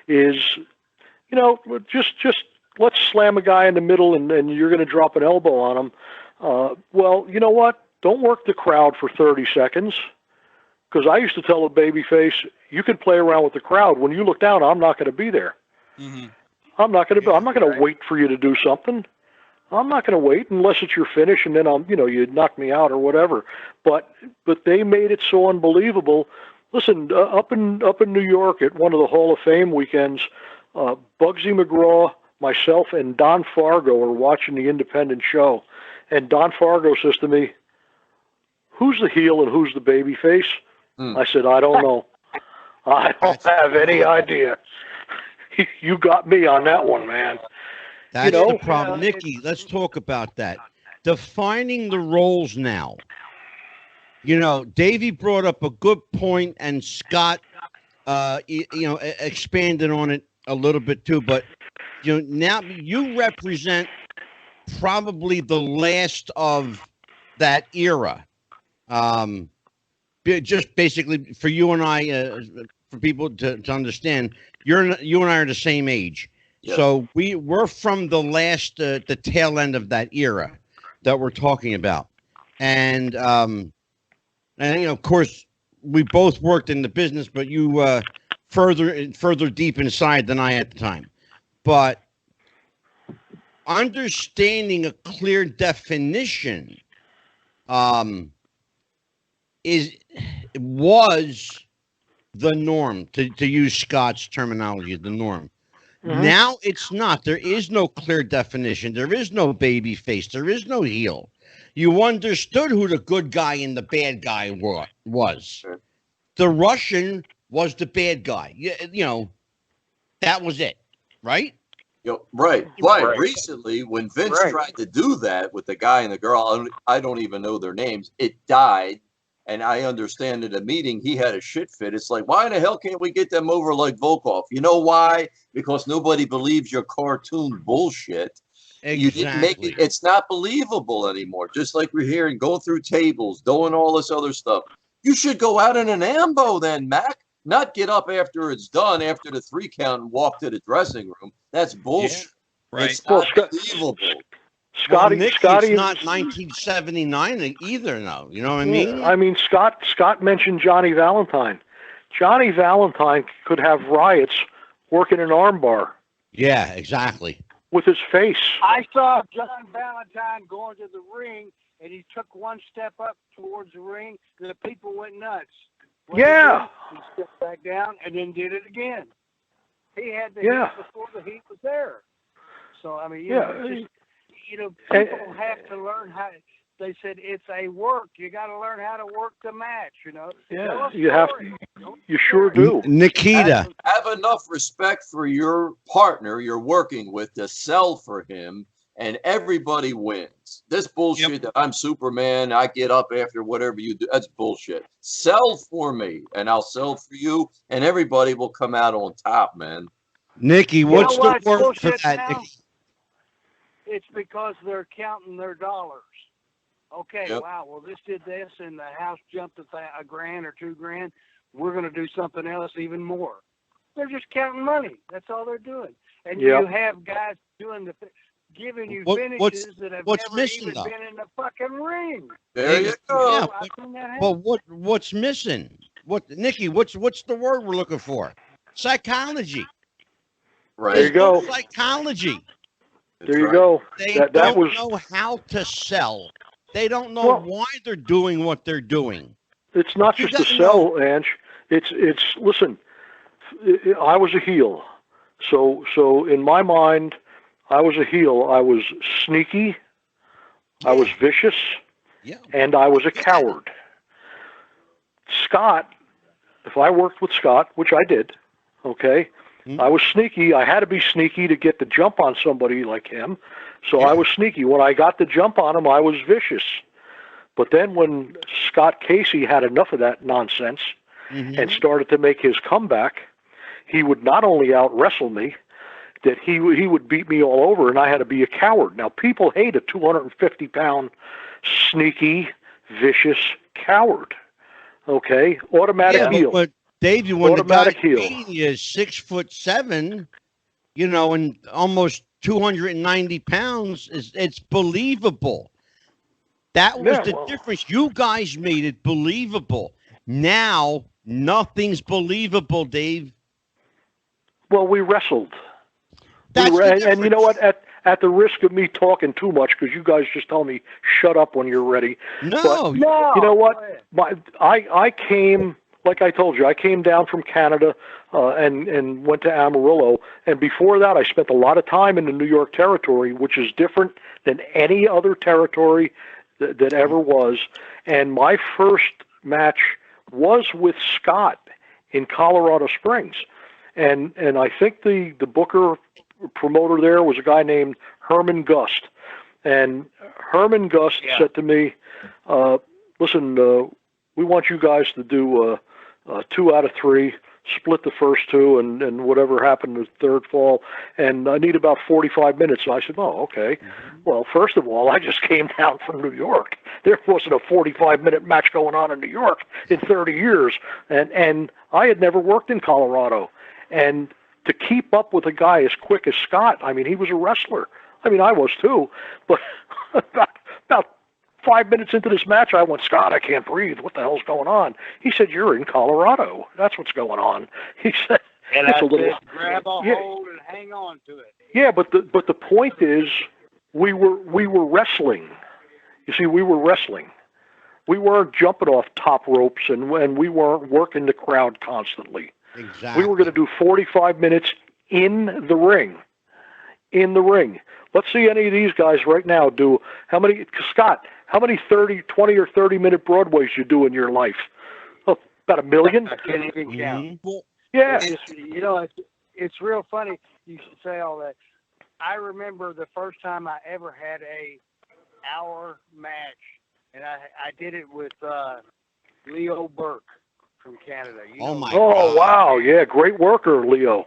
is, just let's slam a guy in the middle and you're going to drop an elbow on him. Well, you know what? Don't work the crowd for 30 seconds. Because I used to tell a babyface, you can play around with the crowd. When you look down, I'm not going to be there. Mm-hmm. I'm not going to wait for you to do something. I'm not going to wait unless it's your finish, and then you knock me out or whatever. But they made it so unbelievable. Listen, up in New York at one of the Hall of Fame weekends, Bugsy McGraw, myself, and Don Fargo are watching the independent show, and Don Fargo says to me, "Who's the heel and who's the babyface?" I said, "I don't know. I don't have any idea." You got me on that one, man. That's know, the problem. Nikki, let's talk about that. Defining the roles now. You know, Davey brought up a good point, and Scott, expanded on it a little bit too. But now you represent probably the last of that era. Just basically for you and I, for people to understand, you and I are the same age. Yes. So we're from the last, the tail end of that era that we're talking about, and of course, we both worked in the business, but you further deep inside than I at the time. But understanding a clear definition was the norm, to use Scott's terminology, the norm. Mm-hmm. Now it's not. There is no clear definition. There is no baby face. There is no heel. You understood who the good guy and the bad guy was. Sure. The Russian was the bad guy. That was it, right? Right. But recently, when Vince tried to do that with the guy and the girl, I don't even know their names, it died. And I understand at a meeting he had a shit fit. It's like, why in the hell can't we get them over like Volkov? You know why? Because nobody believes your cartoon bullshit. Exactly. You didn't make it. It's not believable anymore. Just like we're hearing, going through tables, doing all this other stuff. You should go out in an ambo then, Mac. Not get up after it's done, after the 3 count, and walk to the dressing room. That's bullshit. Yeah, right. It's not believable. Scotty, it's not 1979 either, no. You know what I mean? Yeah, I mean, Scott mentioned Johnny Valentine. Johnny Valentine could have riots working an armbar. Yeah, exactly. With his face. I saw John Valentine going to the ring, and he took one step up towards the ring, and the people went nuts. He stepped back down and then did it again. He had the heat before the heat was there. So, I mean, people have to learn how. They said it's a work. You got to learn how to work the match. Yeah, you have to. You sure do. Nikita, have enough respect for your partner you're working with to sell for him, and everybody wins. This bullshit that I'm Superman, I get up after whatever you do. That's bullshit. Sell for me, and I'll sell for you, and everybody will come out on top, man. Nikki, what's the word for that? Now? It's because they're counting their dollars. Okay, wow, well, this did this, and the house jumped a grand or $2,000. We're going to do something else even more. They're just counting money. That's all they're doing. And you have guys giving you finishes that have never even been in the fucking ring. There you go. Yeah, but what's missing? Nikki, what's the word we're looking for? Psychology. Right. There you go. Psychology. There you go. They don't know how to sell. They don't know why they're doing what they're doing. It's not just to sell, Ange. It's listen, I was a heel. So in my mind, I was a heel. I was sneaky, I was vicious, and I was a coward. Scott, if I worked with Scott, which I did, okay, I was sneaky. I had to be sneaky to get the jump on somebody like him. So I was sneaky. When I got the jump on him, I was vicious. But then when Scott Casey had enough of that nonsense and started to make his comeback, he would not only out-wrestle me, that he would beat me all over, and I had to be a coward. Now, people hate a 250-pound, sneaky, vicious coward. Okay? Automatic heel. But Dave, when the guy is 6'7", and almost 290 pounds, it's believable. That was the difference. You guys made it believable. Now, nothing's believable, Dave. Well, we wrestled. And you know what? At the risk of me talking too much, because you guys just tell me, shut up when you're ready. No. You know what? I came... Like I told you, I came down from Canada and went to Amarillo. And before that, I spent a lot of time in the New York territory, which is different than any other territory that ever was. And my first match was with Scott in Colorado Springs. and I think the booker promoter there was a guy named Herman Gust, and Herman Gust said to me, "Listen, we want you guys to do 2 out of 3." Split the first 2, and whatever happened the third fall, and I need about 45 minutes. So I said, "Oh, okay." Well, first of all, I just came down from New York. There wasn't a 45-minute match going on in New York in 30 years, and I had never worked in Colorado. And to keep up with a guy as quick as Scott, I mean, he was a wrestler. I mean, I was too, but about 5 minutes into this match, I went, "Scott, I can't breathe. What the hell's going on?" He said, "You're in Colorado. That's what's going on." He said, And it's I a little, said, grab a hold and hang on to it. yeah, but the point is, we were wrestling. You see, we were wrestling. We weren't jumping off top ropes, and we weren't working the crowd constantly. Exactly. We were going to do 45 minutes in the ring. In the ring. Let's see any of these guys right now do Scott, how many 20 or 30-minute Broadways you do in your life? Oh, about 1 million? I can't even count. Yeah. It's real funny you should say all that. I remember the first time I ever had a hour match, and I did it with Leo Burke from Canada. Oh, wow. Yeah, great worker, Leo.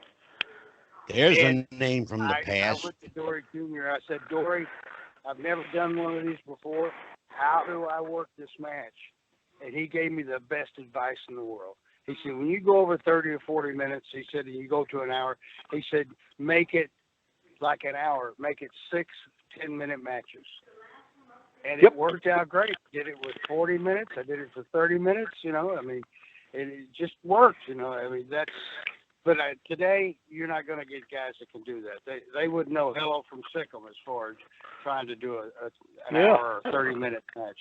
There's a name from the past. I went to Dory Jr. I said, "Dory, I've never done one of these before. How do I work this match?" And he gave me the best advice in the world. He said, "When you go over 30 or 40 minutes," he said, "and you go to an hour," he said, "make it like an hour. Make it 6 10-minute matches." And it worked out great. Did it with 40 minutes. I did it for 30 minutes. I mean, it just worked. I mean, that's. But today, you're not going to get guys that can do that. They wouldn't know hello from Sikkim as far as trying to do an hour or 30-minute match.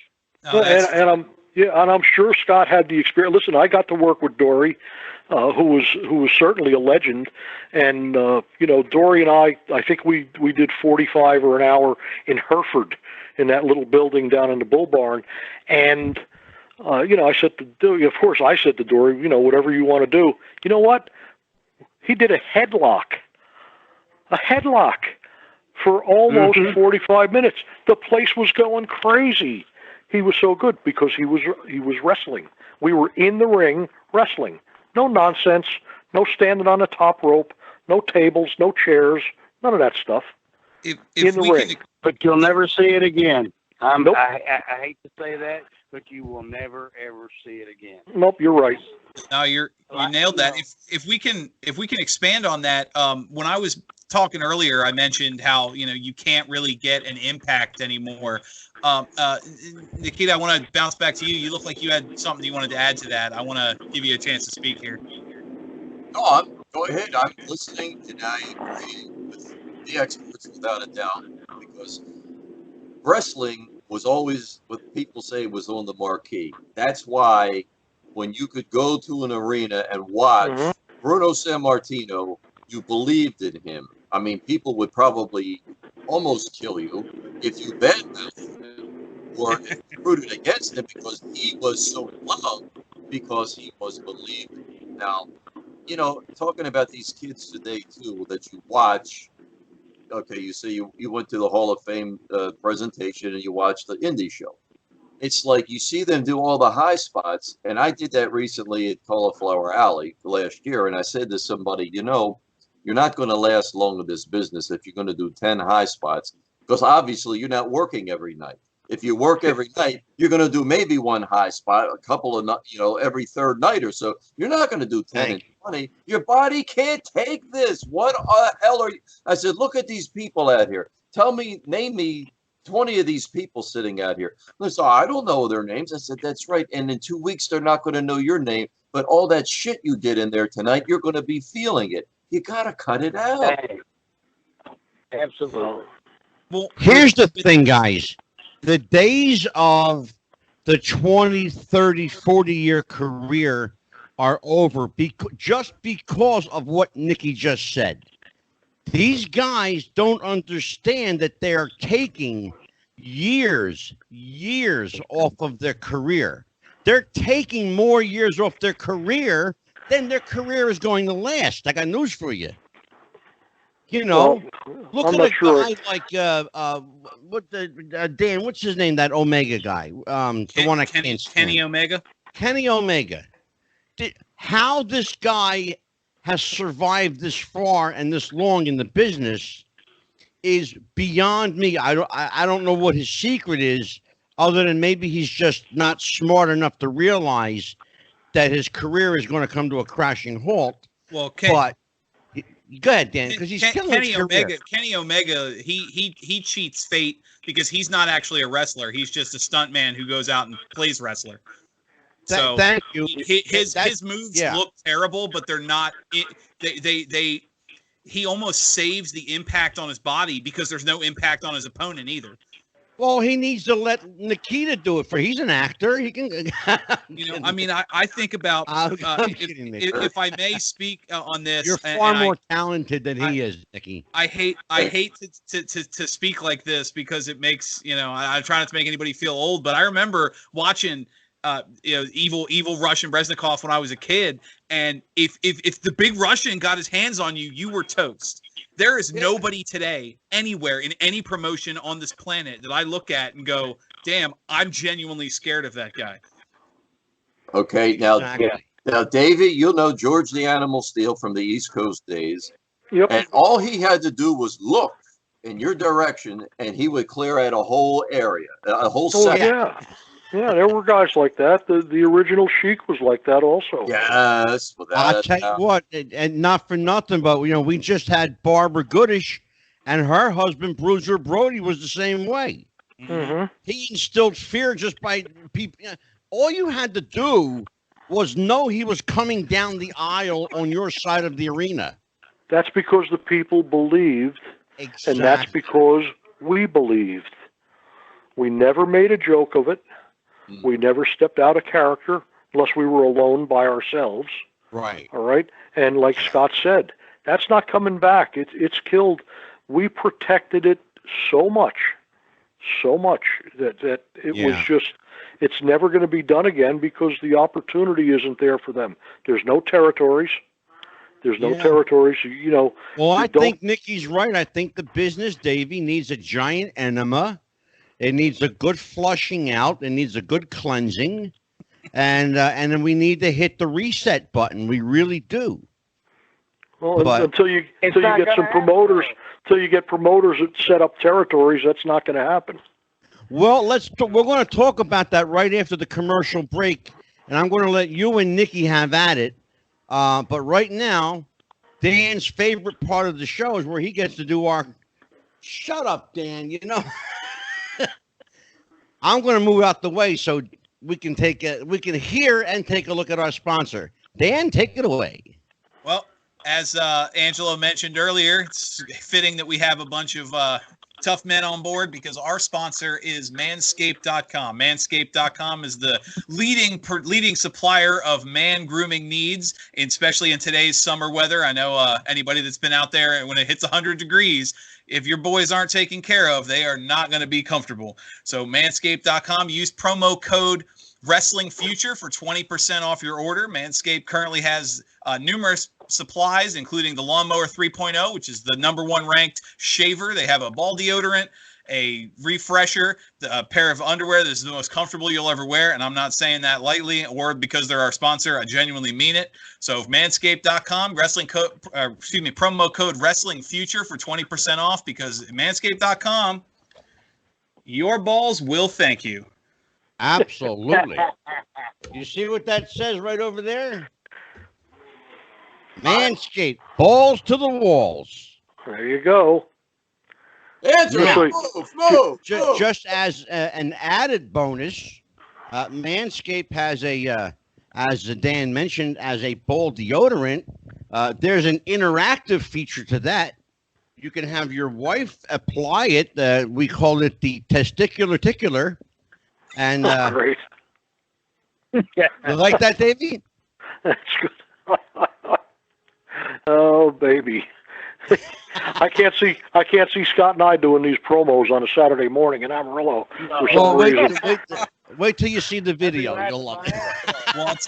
Oh, and I'm sure Scott had the experience. Listen, I got to work with Dory, who was certainly a legend, and Dory and I think we did 45 or an hour in Hereford, in that little building down in the Bull Barn, and I said to Dory, of course, I said to Dory, whatever you want to do. You know what? He did a headlock for almost 45 minutes. The place was going crazy. He was so good because he was wrestling. We were in the ring wrestling. No nonsense. No standing on the top rope. No tables. No chairs. None of that stuff. If in the ring. But you'll never see it again. Nope. I hate to say that, but you will never ever see it again. Nope, you're right. No, you nailed that. If we can expand on that, when I was talking earlier, I mentioned how you can't really get an impact anymore. Nikita, I want to bounce back to you. You look like you had something you wanted to add to that. I want to give you a chance to speak here. No, go ahead. I'm listening, and I agree with the experts without a doubt, because wrestling was always what people say was on the marquee. That's why when you could go to an arena and watch Bruno Sammartino, you believed in him. I mean, people would probably almost kill you if you badmouthed him or if you rooted against him, because he was so loved, because he was believed. Now, talking about these kids today, too, that you watch. Okay, you say you went to the Hall of Fame presentation and you watched the indie show. It's like you see them do all the high spots, and I did that recently at Cauliflower Alley last year, and I said to somebody, you're not going to last long in this business if you're going to do 10 high spots, because obviously you're not working every night. If you work every night, you're going to do maybe one high spot, a couple of, every third night or so. You're not going to do 10 and 20. Your body can't take this. What the hell are you? I said, look at these people out here. Name me 20 of these people sitting out here. Listen, I don't know their names. I said, that's right. And in 2 weeks, they're not going to know your name. But all that shit you did in there tonight, you're going to be feeling it. You got to cut it out. Hey, absolutely. Well, here's the thing, guys. The days of the 20, 30, 40-year career are over just because of what Nikki just said. These guys don't understand that they're taking years off of their career. They're taking more years off their career then their career is going to last. I got news for you. You know, look I'm at not a sure. guy like Dan. What's his name? That Omega guy. The one I can't stand. Kenny Omega. Kenny Omega. How this guy has survived this far and this long in the business is beyond me. I don't know what his secret is, other than maybe he's just not smart enough to realize that his career is going to come to a crashing halt. Well, But go ahead, Dan, because he's killing Kenny his career. Omega. Kenny Omega. He cheats fate because he's not actually a wrestler. He's just a stunt man who goes out and plays wrestler. So Thank you. His moves look terrible, but they're not. He almost saves the impact on his body because there's no impact on his opponent either. Well, he needs to let Nikita do it. He's an actor. He can. I mean, I think about if I may speak on this. You're far more talented than he is, Nikki. I hate to speak like this because it makes I try not to make anybody feel old, but I remember watching evil Russian Breznikov when I was a kid, and if the big Russian got his hands on you, you were toast. There is nobody today anywhere in any promotion on this planet that I look at and go, damn, I'm genuinely scared of that guy. Okay, now, Exactly. now, Davey, you'll know George the Animal Steel from the East Coast days. Yep. And all he had to do was look in your direction, and he would clear out a whole area, a whole section. Yeah, there were guys like that. The original Sheik was like that also. Yes. I'll tell you what, and not for nothing, but we just had Barbara Goodish, and her husband Bruiser Brody was the same way. Mm-hmm. He instilled fear just by people. All you had to do was know he was coming down the aisle on your side of the arena. That's because the people believed, Exactly. and that's because we believed. We never made a joke of it. We never stepped out of character unless we were alone by ourselves. Right. All right. And like Scott said, that's not coming back. It's killed. We protected it so much that it was just, it's never going to be done again because the opportunity isn't there for them. There's no territories. Territories, Well, I think Nikki's right. I think the business, Davey, needs a giant enema. It needs a good flushing out. It needs a good cleansing, and then we need to hit the reset button. We really do. Well, until you get some promoters, until you get promoters that set up territories, that's not going to happen. Well, we're going to talk about that right after the commercial break, and I'm going to let you and Nikki have at it. But right now, Dan's favorite part of the show is where he gets to do our. Shut up, Dan. I'm going to move out the way so we can hear and take a look at our sponsor. Dan, take it away. Well, as Angelo mentioned earlier, it's fitting that we have a bunch of tough men on board because our sponsor is Manscaped.com. Manscaped.com is the leading supplier of man grooming needs, especially in today's summer weather. I know anybody that's been out there when it hits 100 degrees, if your boys aren't taken care of, they are not going to be comfortable. So Manscaped.com, use promo code Wrestling Future for 20% off your order. Manscaped currently has numerous supplies, including the Lawnmower 3.0, which is the #1 ranked shaver. They have a ball deodorant, a refresher, a pair of underwear that is the most comfortable you'll ever wear. And I'm not saying that lightly or because they're our sponsor. I genuinely mean it. So Manscaped.com, promo code Wrestling Future for 20% off because Manscaped.com, your balls will thank you. Absolutely. You see what that says right over there? Manscaped, balls to the walls. There you go. Answer. Move. Just as an added bonus, Manscaped has as Dan mentioned, as a ball deodorant. There's an interactive feature to that. You can have your wife apply it. We call it the testicular tickler. And great. You like that, Davey? That's good. Oh, baby. I can't see Scott and I doing these promos on a Saturday morning in Amarillo for some reason. Wait till you see the I'd be video. laughing You'll love my it. ass off.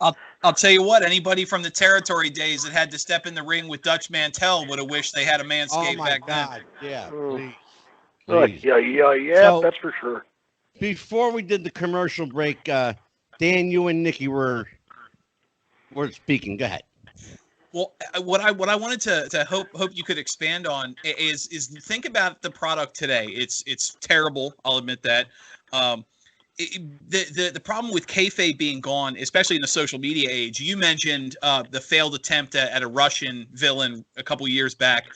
Well, I'll tell you what. Anybody from the territory days that had to step in the ring with Dutch Mantel would have wished they had a Oh Manscaped my back then. God! Yeah, Oh. please, please. Yeah, So- that's for sure. Before we did the commercial break, Dan, you and Nikki were speaking. Go ahead. Well, what I wanted to hope you could expand on is think about the product today. It's terrible. I'll admit that. The problem with kayfabe being gone, especially in the social media age, you mentioned the failed attempt at a Russian villain a couple years back.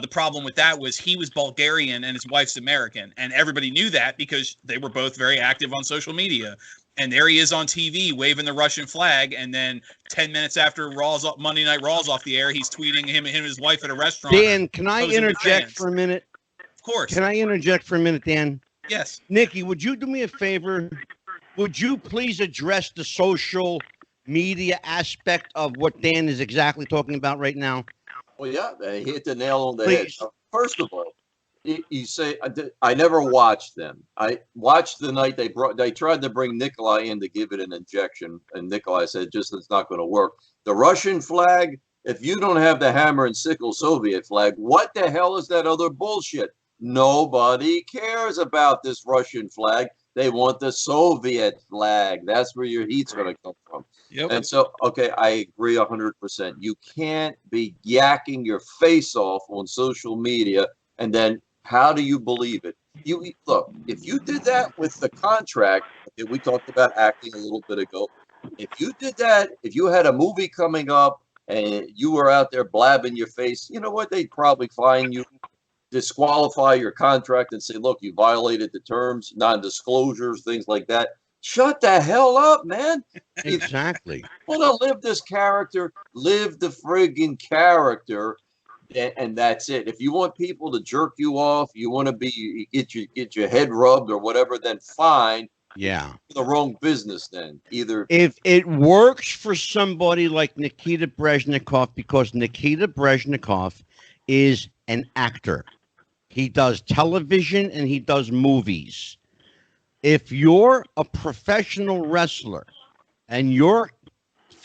The problem with that was he was Bulgarian and his wife's American, and everybody knew that because they were both very active on social media. And there he is on TV waving the Russian flag, and then 10 minutes after Monday Night Raw's off the air, he's tweeting him and his wife at a restaurant. Dan, can I posing with interject fans. for a minute? Of course. Can I interject for a minute, Dan? Yes. Nikki, would you do me a favor? Would you please address the social media aspect of what Dan is exactly talking about right now? Well, yeah, they hit the nail on the head. Please. First of all, you say I never watched them. I watched the night they tried to bring Nikolai in to give it an injection, and Nikolai said it's not going to work. The Russian flag, if you don't have the hammer and sickle Soviet flag, what the hell is that other bullshit? Nobody cares about this Russian flag. They want the Soviet flag. That's where your heat's going to come from. Yep. And so, okay, I agree 100%. You can't be yakking your face off on social media, and then how do you believe it? You look, if you did that with the contract, okay, we talked about acting a little bit ago. If you did that, if you had a movie coming up and you were out there blabbing your face, you know what? They'd probably fine you, disqualify your contract, and say, look, you violated the terms, non-disclosures, things like that. Shut the hell up, man. Exactly. Want to live this character, live the friggin' character, and that's it. If you want people to jerk you off, you want to get your head rubbed or whatever, then fine. Yeah. The wrong business then. Either If it works for somebody like Nikita Breznikov, because Nikita Breznikov is an actor. He does television and he does movies. If you're a professional wrestler and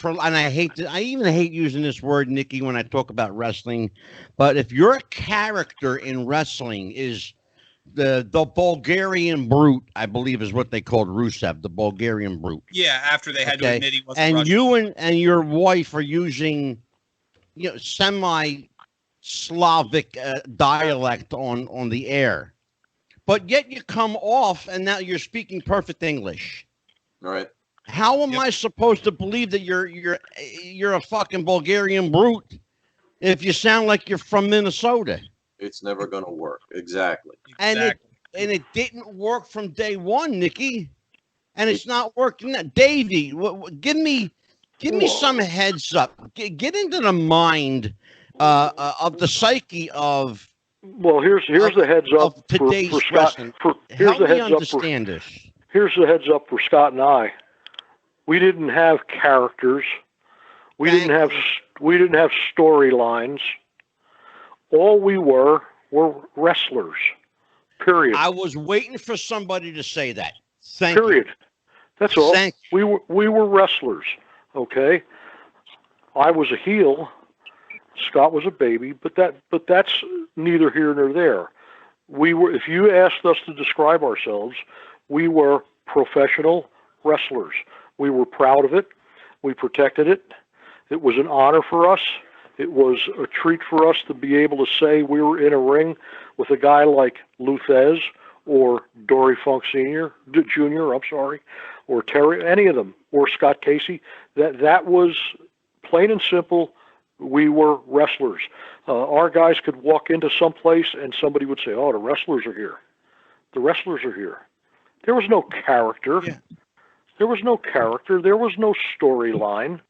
I even hate using this word, Nikki, when I talk about wrestling, but if your character in wrestling is the Bulgarian Brute, I believe is what they called Rusev, the Bulgarian Brute. Yeah, after they had to admit he wasn't And Russian. you and your wife are using, semi-Slavic dialect on the air, but yet you come off and now you're speaking perfect English. all right. How am I supposed to believe that you're a fucking Bulgarian Brute if you sound like you're from Minnesota? It's never going to work. Exactly. And Exactly. it didn't work from day one, Nikki, and it's not working now. Davey, give me some heads up. Get into the mind of the psyche of. Well, here's the heads up of today's for Scott. wrestling. Here's Help the me heads up for understand this. here's the heads up for Scott and I. We didn't have characters. We didn't have storylines. All we were wrestlers. Period. I was waiting for somebody to say that. Thank Period. you. That's all. Thank We were wrestlers. Okay. I was a heel. Scott was a baby, but that's neither here nor there. We were. If you asked us to describe ourselves, we were professional wrestlers. We were proud of it. We protected it. It was an honor for us. It was a treat for us to be able to say we were in a ring with a guy like Luthez or Dory Funk Jr., or Terry, any of them, or Scott Casey. That was plain and simple. We were wrestlers. Our guys could walk into some place and somebody would say, "Oh, the wrestlers are here. The wrestlers are here." There was no character. Yeah. There was no character. There was no storyline.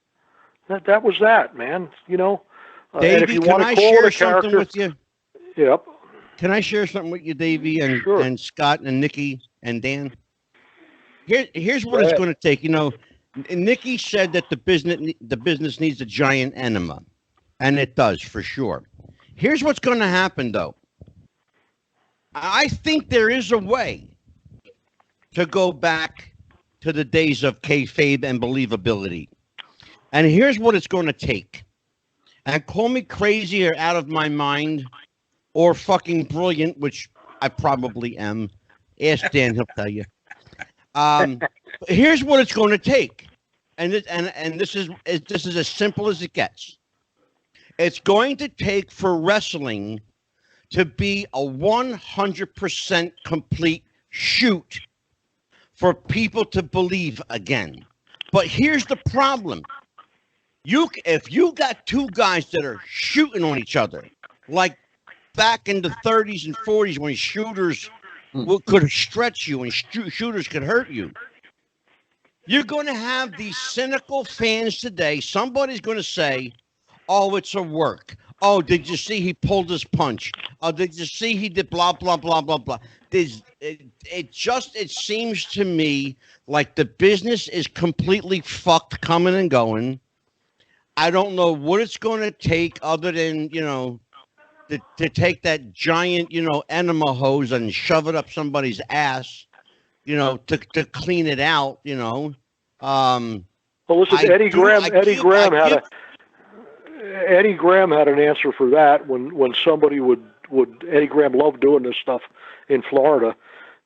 That was that, man. And if Davey, you can want to I call share it a something character, with you? yep. Can I share something with you, Davey, and, Sure. and Scott and Nikki and Dan? Here's what Go it's ahead. going to take. Nikki said that the business needs a giant enema, and it does for sure. Here's what's going to happen, though. I think there is a way to go back to the days of kayfabe and believability. And here's what it's going to take. And call me crazy or out of my mind or fucking brilliant, which I probably am. Ask Dan, he'll tell you. Here's what it's going to take. And this is as simple as it gets. It's going to take for wrestling to be a 100% complete shoot for people to believe again. But here's the problem. If you got two guys that are shooting on each other, like back in the 30s and 40s when shooters could stretch you and shooters could hurt you, you're going to have these cynical fans today. Somebody's going to say, oh, it's a work. Oh, did you see he pulled his punch? Oh, did you see he did blah, blah, blah, blah, blah. It seems to me like the business is completely fucked coming and going. I don't know what it's going to take other than, to take that giant, enema hose and shove it up somebody's ass, to clean it out, Well, listen, Eddie Graham had an answer for that when somebody would Eddie Graham loved doing this stuff in Florida.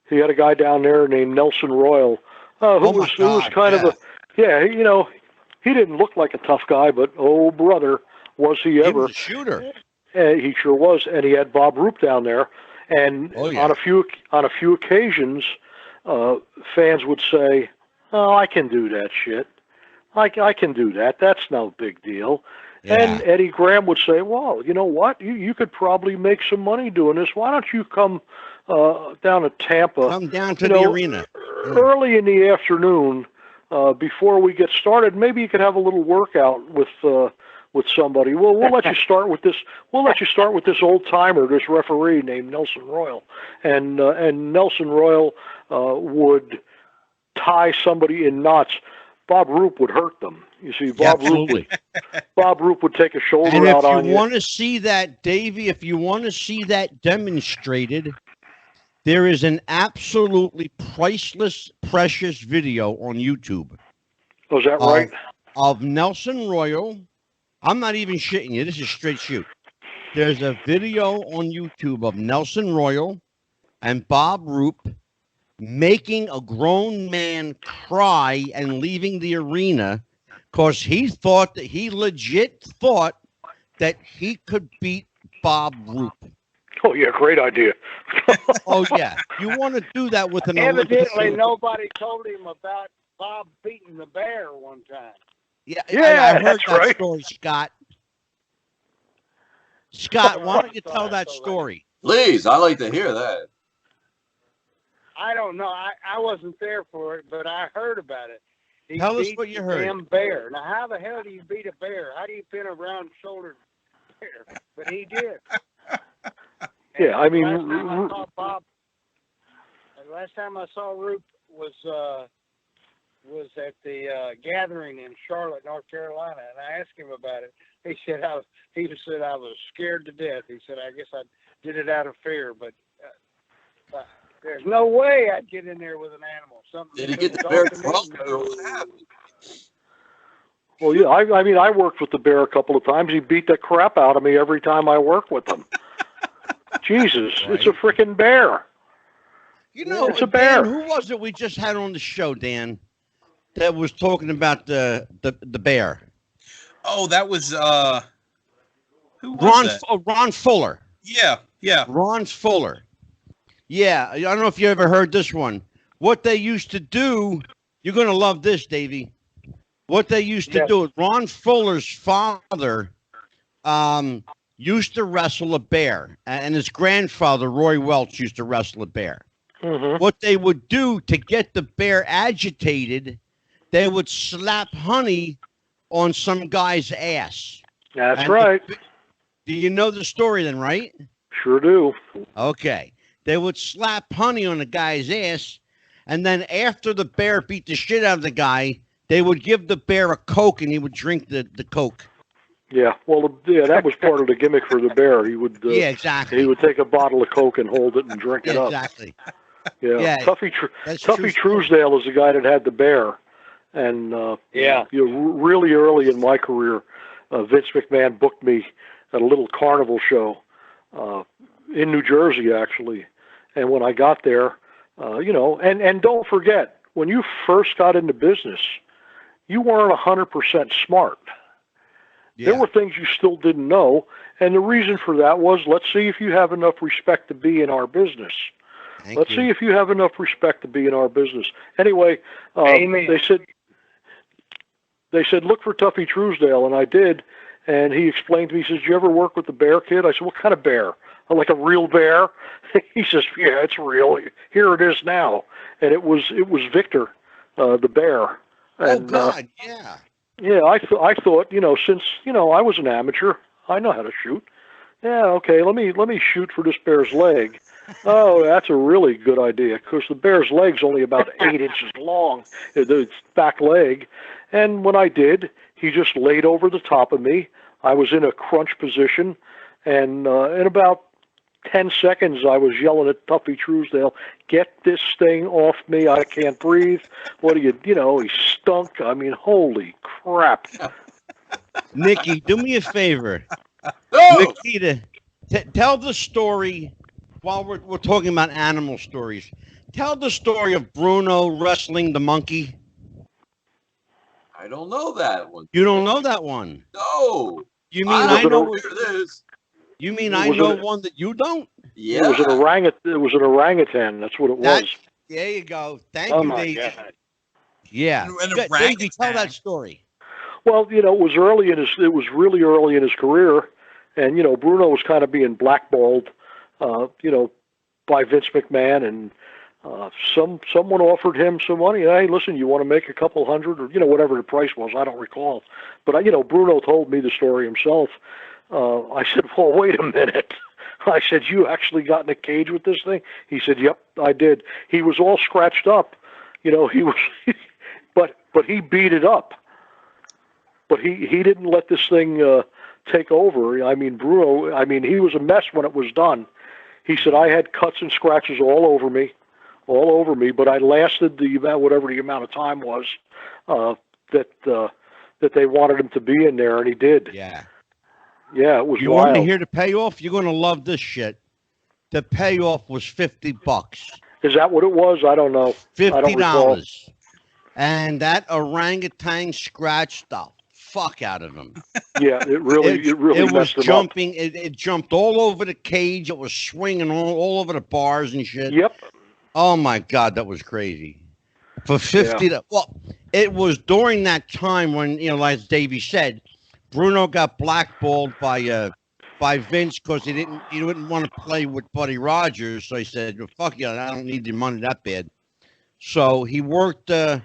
He had a guy down there named Nelson Royal, who was kind of he didn't look like a tough guy, but oh brother, was he ever. He was a shooter. He sure was, and he had Bob Roop down there, and on a few occasions, fans would say, "Oh, I can do that shit. I can do that. That's no big deal." Yeah. And Eddie Graham would say, "Well, you know what? You could probably make some money doing this. Why don't you come down to Tampa? Come down to the arena early in the afternoon before we get started. Maybe you could have a little workout with somebody. Well, we'll let you start with this. We'll let you start with this old timer, this referee named Nelson Royal, and Nelson Royal would tie somebody in knots. Bob Roop would hurt them. You see, Bob Roop would take a shoulder out on you. And if you want to see that, Davey, if you want to see that demonstrated, there is an absolutely priceless, precious video on YouTube. Oh, is that right? Of Nelson Royal. I'm not even shitting you. This is straight shoot. There's a video on YouTube of Nelson Royal and Bob Roop making a grown man cry and leaving the arena because he legit thought that he could beat Bob Roop. Oh, yeah, great idea. Oh, yeah. You want to do that with an Evidently, nobody told him about Bob beating the bear one time. Yeah, I heard that story, Scott. Scott, why don't you tell that story? Please, I like to hear that. I don't know. I wasn't there for it, but I heard about it. He Tell us what you heard. Damn bear. Now, how the hell do you beat a bear? How do you pin a round-shouldered bear? But he did. Yeah, I mean, last time I saw Roop was at the gathering in Charlotte, North Carolina, and I asked him about it. He said I was scared to death. He said I guess I did it out of fear, but there's no way I'd get in there with an animal. Did he get the bear drunk or what happened? Well, yeah, I mean, I worked with the bear a couple of times. He beat the crap out of me every time I worked with him. Jesus, right. It's a freaking bear. It's a bear. Dan, who was it we just had on the show, Dan, that was talking about the bear? Oh, that was who was that? Ron Fuller. Yeah. Ron Fuller. Yeah, I don't know if you ever heard this one. What they used to do, you're going to love this, Davey. What they used to do, Ron Fuller's father used to wrestle a bear, and his grandfather, Roy Welch, used to wrestle a bear. Mm-hmm. What they would do to get the bear agitated, they would slap honey on some guy's ass. That's right. Do you know the story then, right? Sure do. Okay. They would slap honey on the guy's ass, and then after the bear beat the shit out of the guy, they would give the bear a Coke, and he would drink the Coke. Yeah, well, that was part of the gimmick for the bear. He would exactly. He would take a bottle of Coke and hold it and drink it up. Exactly. Yeah, that's Tuffy true. Truesdale is the guy that had the bear, and really early in my career, Vince McMahon booked me at a little carnival show in New Jersey, actually. And when I got there, and don't forget, when you first got into business, you weren't 100% smart. Yeah. There were things you still didn't know, and the reason for that was, let's see if you have enough respect to be in our business. Let's see if you have enough respect to be in our business. Anyway, they said, look for Tuffy Truesdale, and I did. And he explained to me, he says, "Did you ever work with the bear, kid?" I said, "What kind of bear?" "I'm like, a real bear?" He says, "Yeah, it's real. Here it is now." And it was Victor, the bear. And, God, yeah. Yeah, I thought, since, I was an amateur, I know how to shoot. Yeah, okay, let me shoot for this bear's leg. Oh, that's a really good idea, because the bear's leg's only about 8 inches long, its back leg. And when I did, he just laid over the top of me. I was in a crunch position, and in about 10 seconds, I was yelling at Tuffy Truesdale, "Get this thing off me, I can't breathe." What do you, he stunk. I mean, holy crap. Nikki, do me a favor. No! Nikita, tell the story while we're talking about animal stories. Tell the story of Bruno wrestling the monkey. I don't know that one. You don't know that one? No. You mean I know? Here it is. You mean I know one that you don't? Yeah. It was an orangutan. That's what it was. There you go. Thank Oh you, my Davey. God. Yeah. An Davey, orangutan. tell that story. Well, it was really early in his career, and Bruno was kind of being blackballed, by Vince McMahon, and someone offered him some money. Hey, listen, you want to make a couple hundred, or whatever the price was, I don't recall. But Bruno told me the story himself. I said, "Well, wait a minute." I said, "You actually got in a cage with this thing?" He said, "Yep, I did." He was all scratched up, he was, but he beat it up. But he didn't let this thing take over. I mean, Bruno, he was a mess when it was done. He said, "I had cuts and scratches all over me, but I lasted whatever the amount of time was that they wanted him to be in there, and he did." Yeah. Yeah, it was You wild. want to hear the payoff? You're going to love this shit. The payoff was $50. Is that what it was? I don't know. I don't recall. $50. And that orangutan scratched the fuck out of him. Yeah, it really was messed him jumping. up. It jumped all over the cage. It was swinging all over the bars and shit. Yep. Oh my God, that was crazy. For $50. Well, it was during that time when, like Davey said, Bruno got blackballed by Vince because he didn't want to play with Buddy Rogers. So he said, "Well, fuck you, I don't need your money that bad." So he worked a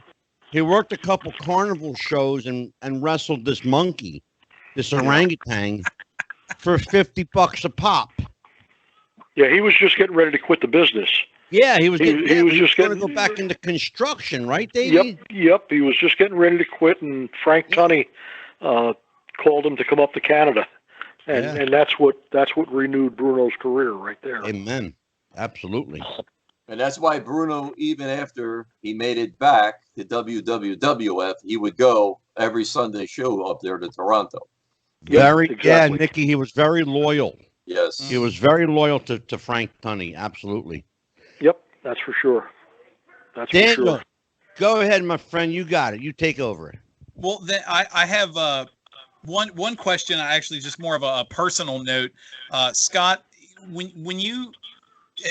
couple carnival shows and wrestled this monkey, this orangutan, for $50 a pop. Yeah, he was just getting ready to quit the business. Yeah, he was going to getting go back into construction, right, Davey? Yep. He was just getting ready to quit, and Frank Tunney called him to come up to Canada, and that's what renewed Bruno's career right there. Amen. Absolutely. And that's why Bruno, even after he made it back to WWF, he would go every Sunday show up there to Toronto. Yeah, Nikki, he was very loyal. Yes. He was very loyal to Frank Tunney. Absolutely. Yep, that's for sure. That's Daniel, for sure. Go ahead, my friend. You got it. You take over. Well, then I have one question. I actually just more of a personal note. Scott, when you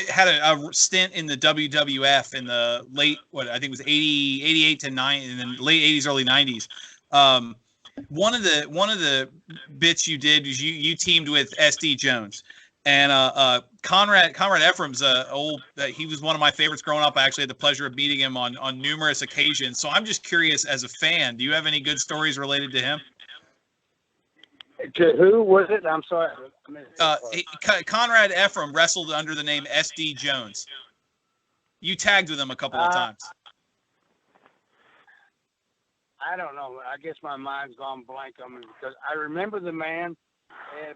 had a stint in the WWF in the late, I think it was 88 to 90, and then late 80s, early 90s. One of the bits you did was you teamed with SD Jones, and Conrad Ephraim's he was one of my favorites growing up. I actually had the pleasure of meeting him on numerous occasions. So I'm just curious, as a fan, do you have any good stories related to him? To who was it? I'm sorry. Conrad Ephraim wrestled under the name SD Jones. You tagged with him a couple of times. I don't know. I guess my mind's gone blank on me because I remember the man,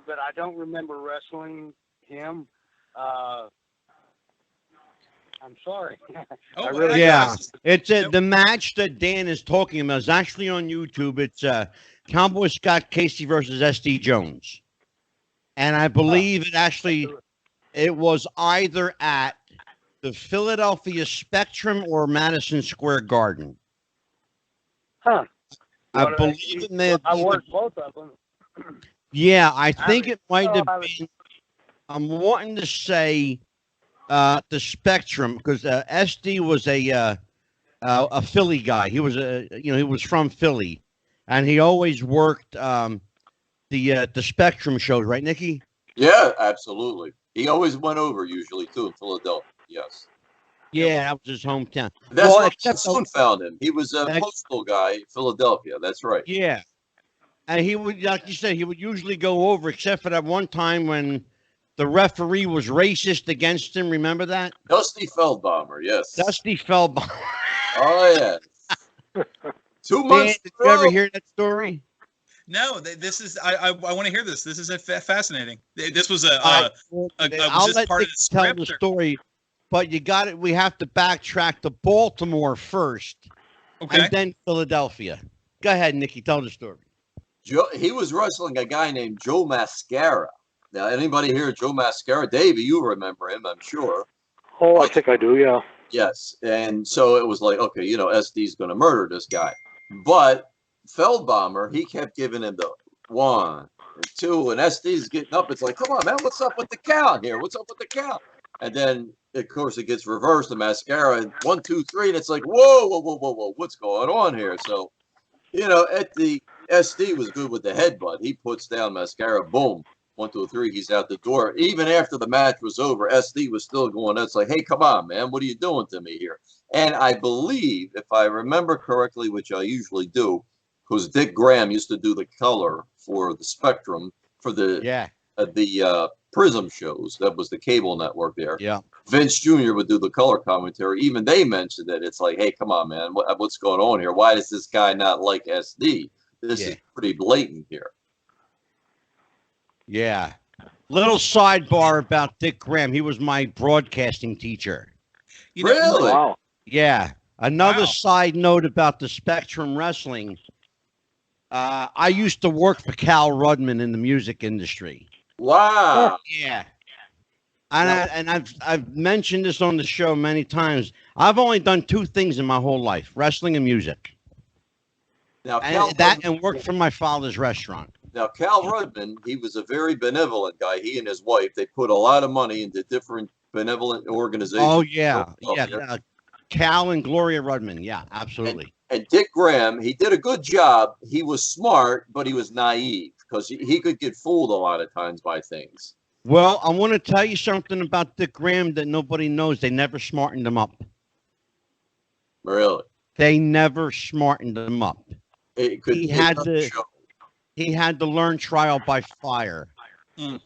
but I don't remember wrestling him. I'm sorry. Oh, I really Yeah, it's Nope. the match that Dan is talking about is actually on YouTube. It's Cowboy Scott Casey versus SD Jones, and I believe it was either at the Philadelphia Spectrum or Madison Square Garden. Huh. I Well, believe it may have I been. worked both of them. Yeah, I think it might have I- been. I'm wanting to say the Spectrum because SD was a Philly guy. He was he was from Philly, and he always worked the Spectrum shows, right, Nikki? Yeah, absolutely. He always went over usually too in Philadelphia. Yes. Yeah, that was his hometown. That's Well, where except soon found him. He was a Ex- postal guy in Philadelphia. That's right. yeah, and he would, like you said, he would usually go over, except for that one time when the referee was racist against him. Remember that? Dusty Feldbaumer, yes. Dusty Feldbaum. Oh, yeah. 2 Dan, months. did you ever hear that story? No, this is I want to hear this. This is fascinating. This was I'll was let this part of Nikki the tell script, the or- story, but you got it. We have to backtrack to Baltimore first, Okay. and then Philadelphia. Go ahead, Nikki. Tell the story. He was wrestling a guy named Joe Mascara. Now, anybody here, Joe Mascara? Davey, you remember him, I'm sure. Oh, I think I do, yeah. Yes. And so it was like, okay, SD's going to murder this guy. But Feldbaumer, he kept giving him the 1 and 2, and SD's getting up. It's like, come on, man, what's up with the count here? What's up with the count? And then, of course, it gets reversed to Mascara, and 1, 2, 3, and it's like, whoa, what's going on here? So, at the SD was good with the headbutt. He puts down Mascara, boom, 1, 2, 3, he's out the door. Even after the match was over, SD was still going. It's like, hey, come on, man, what are you doing to me here? And I believe, if I remember correctly, which I usually do, because Dick Graham used to do the color for the Spectrum for the Prism shows. That was the cable network there. Yeah. Vince Jr. would do the color commentary. Even they mentioned it. It's like, hey, come on, man, what's going on here? Why does this guy not like SD? This is pretty blatant here. Yeah. Little sidebar about Dick Graham. He was my broadcasting teacher. Really? Wow. Yeah. Another Wow. side note about the Spectrum Wrestling. I used to work for Cal Rudman in the music industry. Wow. Yeah. And I've mentioned this on the show many times. I've only done 2 things in my whole life: wrestling and music. Now, And worked for my father's restaurant. Now, Cal Rudman, he was a very benevolent guy. He and his wife, they put a lot of money into different benevolent organizations. Oh yeah, Oh, yeah. Cal and Gloria Rudman. Yeah, absolutely. And Dick Graham, he did a good job. He was smart, but he was naive because he could get fooled a lot of times by things. Well, I want to tell you something about Dick Graham that nobody knows. They never smartened him up. Really. They never smartened him up. It could He be had another to- show. He had to learn trial by fire. Mm.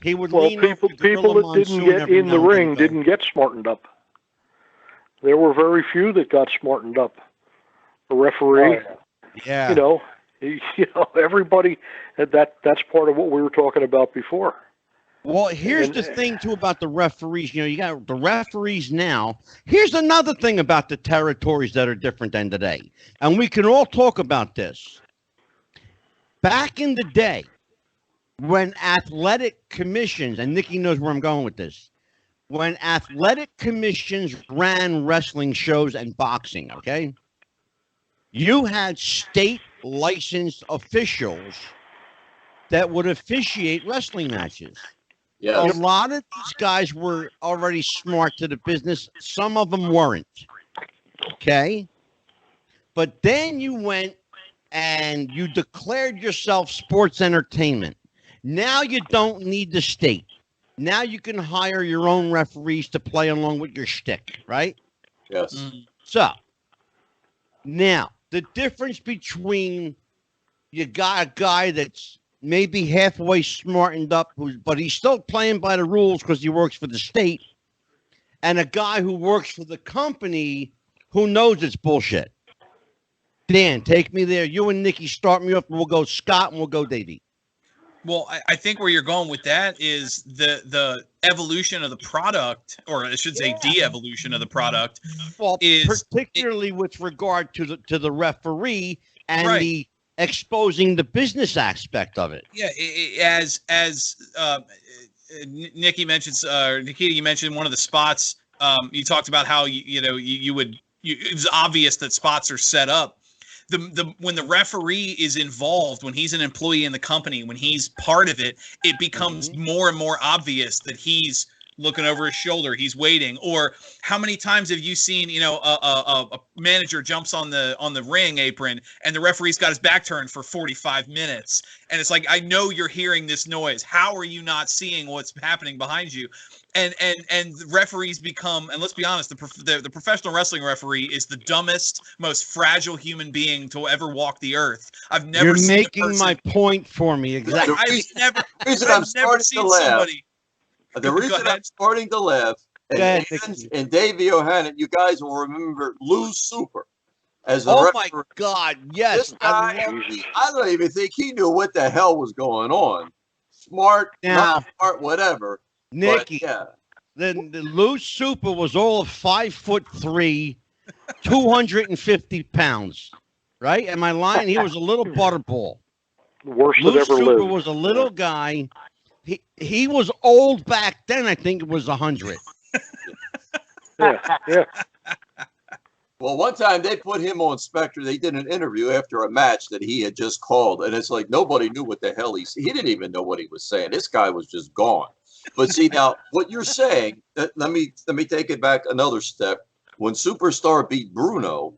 He would Well, lean over people Gorilla that didn't Monsoon get every in the now and then ring and go, didn't get smartened up. There were very few that got smartened up. The referee, Yeah. everybody. That's part of what we were talking about before. Well, here's the thing too about the referees. You got the referees now. Here's another thing about the territories that are different than today, and we can all talk about this. Back in the day, when athletic commissions, and Nikki knows where I'm going with this, when athletic commissions ran wrestling shows and boxing, okay, you had state licensed officials that would officiate wrestling matches. Yes. A lot of these guys were already smart to the business. Some of them weren't. Okay. But then you went and you declared yourself sports entertainment. Now you don't need the state. Now you can hire your own referees to play along with your shtick, right? Yes. Mm. So now the difference between you got a guy that's maybe halfway smartened up, but he's still playing by the rules because he works for the state, and a guy who works for the company who knows it's bullshit. Dan, take me there. You and Nikki start me off, and we'll go Scott and we'll go Davey. Well, I think where you're going with that is the evolution of the product, or I should say, de-evolution of the product. Well, is particularly with regard to the referee and Right. the exposing the business aspect of it. Yeah, as Nikki mentions, Nikita, you mentioned one of the spots. You talked about how it was obvious that spots are set up. When the referee is involved, when he's an employee in the company, when he's part of it, it becomes more and more obvious that he's looking over his shoulder, he's waiting. Or how many times have you seen, a manager jumps on the ring apron and the referee's got his back turned for 45 minutes, and it's like, I know you're hearing this noise. How are you not seeing what's happening behind you? And the referees become, and let's be honest, the professional wrestling referee is the dumbest, most fragile human being to ever walk the earth. I've never You're seen making my point for me. Exactly. I've never seen somebody. The reason I'm starting to laugh, and Davey O'Hannon, you guys will remember Lou Super as the referee. My God, yes. This guy, I don't even think he knew what the hell was going on. Smart, not smart, whatever. Nikki, but, the Lou Super was all of 5'3", 250 pounds, right? Am I lying? He was a little butterball. Worst Lou that ever Super lived. was a little guy. He was old back then. I think it was 100. Yeah. Well, one time they put him on Spectre. They did an interview after a match that he had just called, and it's like nobody knew what the hell he didn't even know what he was saying. This guy was just gone. But see, now what you're saying, let me take it back another step. When Superstar beat Bruno,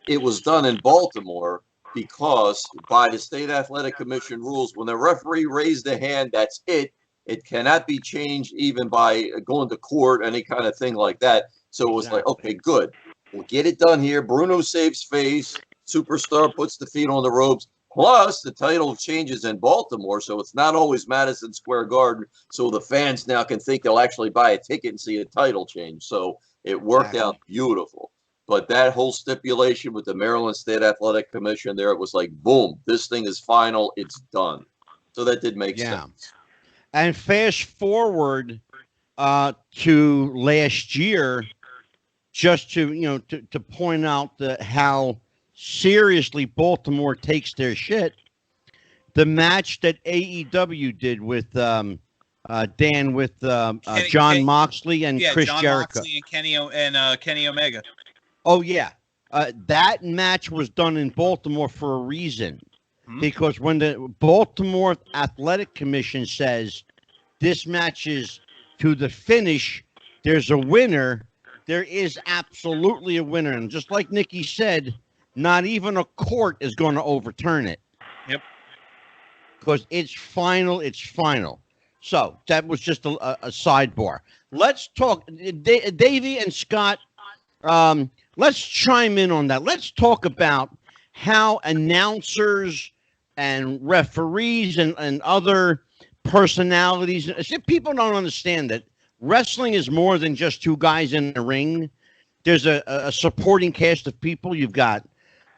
it was done in Baltimore because by the State Athletic Commission rules, when the referee raised a hand, that's it. It cannot be changed even by going to court, any kind of thing like that. So it was like, okay, good. We'll get it done here. Bruno saves face. Superstar puts the feet on the ropes. Plus, the title changes in Baltimore, so it's not always Madison Square Garden. So the fans now can think they'll actually buy a ticket and see a title change. So it worked out beautiful. But that whole stipulation with the Maryland State Athletic Commission there, it was like, boom, this thing is final. It's done. So that did make sense. And fast forward to last year, just to point out how seriously Baltimore takes their shit. The match that AEW did with John Moxley and Chris John Jericho. Moxley and Kenny Omega. Oh yeah, that match was done in Baltimore for a reason, because when the Baltimore Athletic Commission says this match is to the finish, there's a winner. There is absolutely a winner, and just like Nikki said, not even a court is going to overturn it. Yep. Because it's final. It's final. So that was just a sidebar. Let's talk, Davey and Scott. Let's chime in on that. Let's talk about how announcers and referees and other personalities. People don't understand that wrestling is more than just two guys in the ring. There's a supporting cast of people. You've got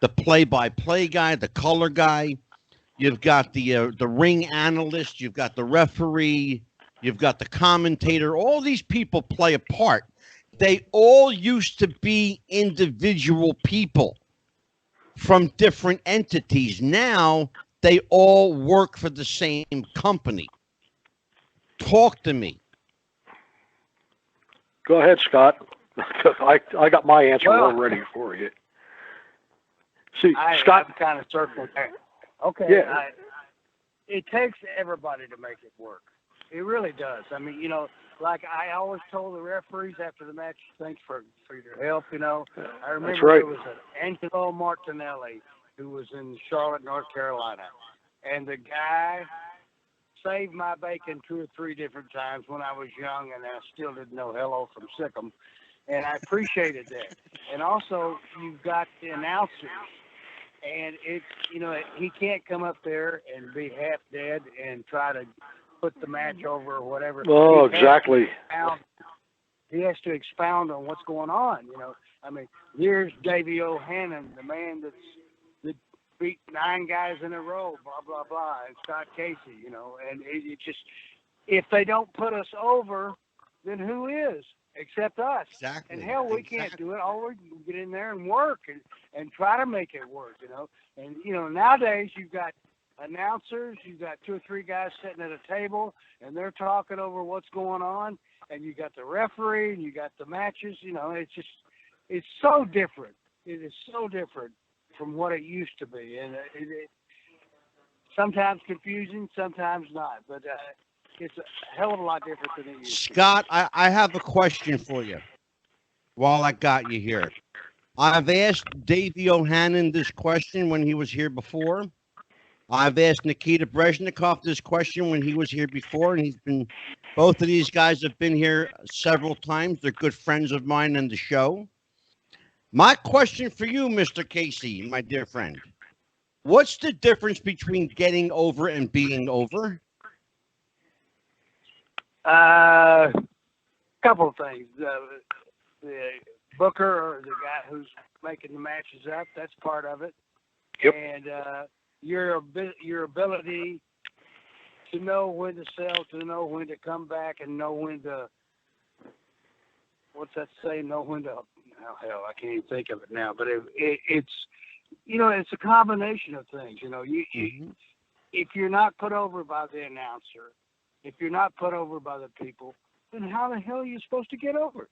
the play-by-play guy, the color guy. You've got the ring analyst. You've got the referee. You've got the commentator. All these people play a part. They all used to be individual people from different entities. Now they all work for the same company. Talk to me. Go ahead, Scott. I got my answer all ready for you. See, Scott. I'm kind of circling back. Okay. Yeah. It takes everybody to make it work. It really does. I mean, like I always told the referees after the match, thanks for your help. I remember there was an Angelo Martinelli who was in Charlotte, North Carolina, and the guy saved my bacon 2 or 3 different times when I was young, and I still didn't know hello from Sikkim, and I appreciated that. And also, you've got the announcers, and it's he can't come up there and be half dead and try to put the match over or whatever. Oh, exactly. He has to expound on what's going on. I mean, here's Davey O'Hannon, the man that beat 9 guys in a row, blah, blah, blah, and Scott Casey, you know, and it just, if they don't put us over, then who is? Except us. Exactly. And hell, we can't do it. All we can get in there and work and try to make it work, you know. And, you know, nowadays you've got announcers, you've got 2 or 3 guys sitting at a table, and they're talking over what's going on, and you got the referee, and you got the matches, you know. It's so different. It is so different from what it used to be. And it sometimes confusing, sometimes not. But it's a hell of a lot different than it used to be. Scott, I have a question for you while I got you here. I've asked Davey O'Hannon this question when he was here before. I've asked Nikita Breznikov this question when he was here before, and both of these guys have been here several times. They're good friends of mine in the show. My question for you, Mr. Casey, my dear friend, what's the difference between getting over and being over? Couple of things. The booker or the guy who's making the matches up, that's part of it. Yep. And your ability to know when to sell, to know when to come back, and know when to, what's that say? Know when to, oh, hell, I can't even think of it now. But it's, you know, it's a combination of things. You know, if you're not put over by the announcer, if you're not put over by the people, then how the hell are you supposed to get over?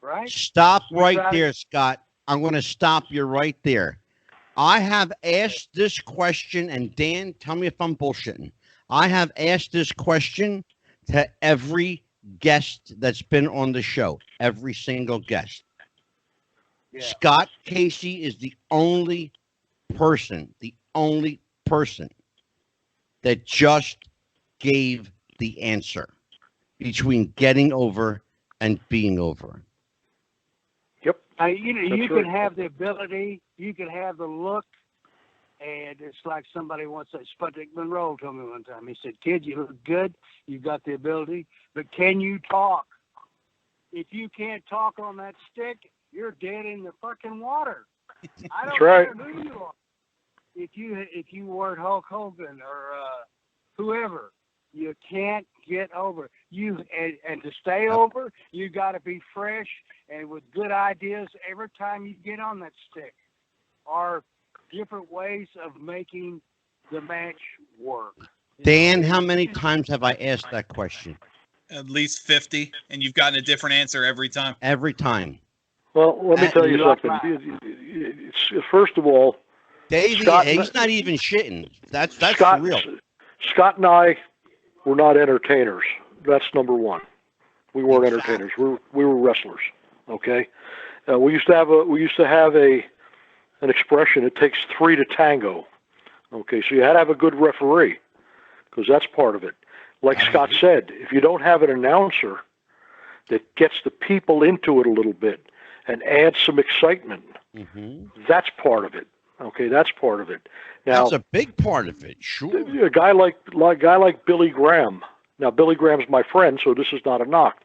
Right? Stop right there, Scott. I'm going to stop you right there. I have asked this question, and Dan, tell me if I'm bullshitting. I have asked this question to every guest that's been on the show, every single guest. Yeah. Scott Casey is the only person that just gave the answer between getting over and being over. Yep. You can have the ability, you can have the look, and it's like somebody once said, Sputnik Monroe told me one time, he said, kid, you look good, you've got the ability, but can you talk? If you can't talk on that stick, you're dead in the fucking water. I don't care who you are. If you were Hulk Hogan or whoever, you can't get over. And to stay over, you got to be fresh and with good ideas every time you get on that stick. Are different ways of making the match work. Dan, how many times have I asked that question? At least 50, and you've gotten a different answer every time. Every time. Well, let me tell you something. First of all, Davey, he's not even shitting. That's Scott, real. Scott and I were not entertainers. That's number one. We weren't entertainers. We were wrestlers. Okay. We used to have an expression. It takes 3 to tango. Okay, so you had to have a good referee because that's part of it. Like Scott said, if you don't have an announcer that gets the people into it a little bit and adds some excitement, that's part of it. Okay, that's part of it. Now, that's a big part of it, sure. A guy like Billy Graham. Now, Billy Graham's my friend, so this is not a knock.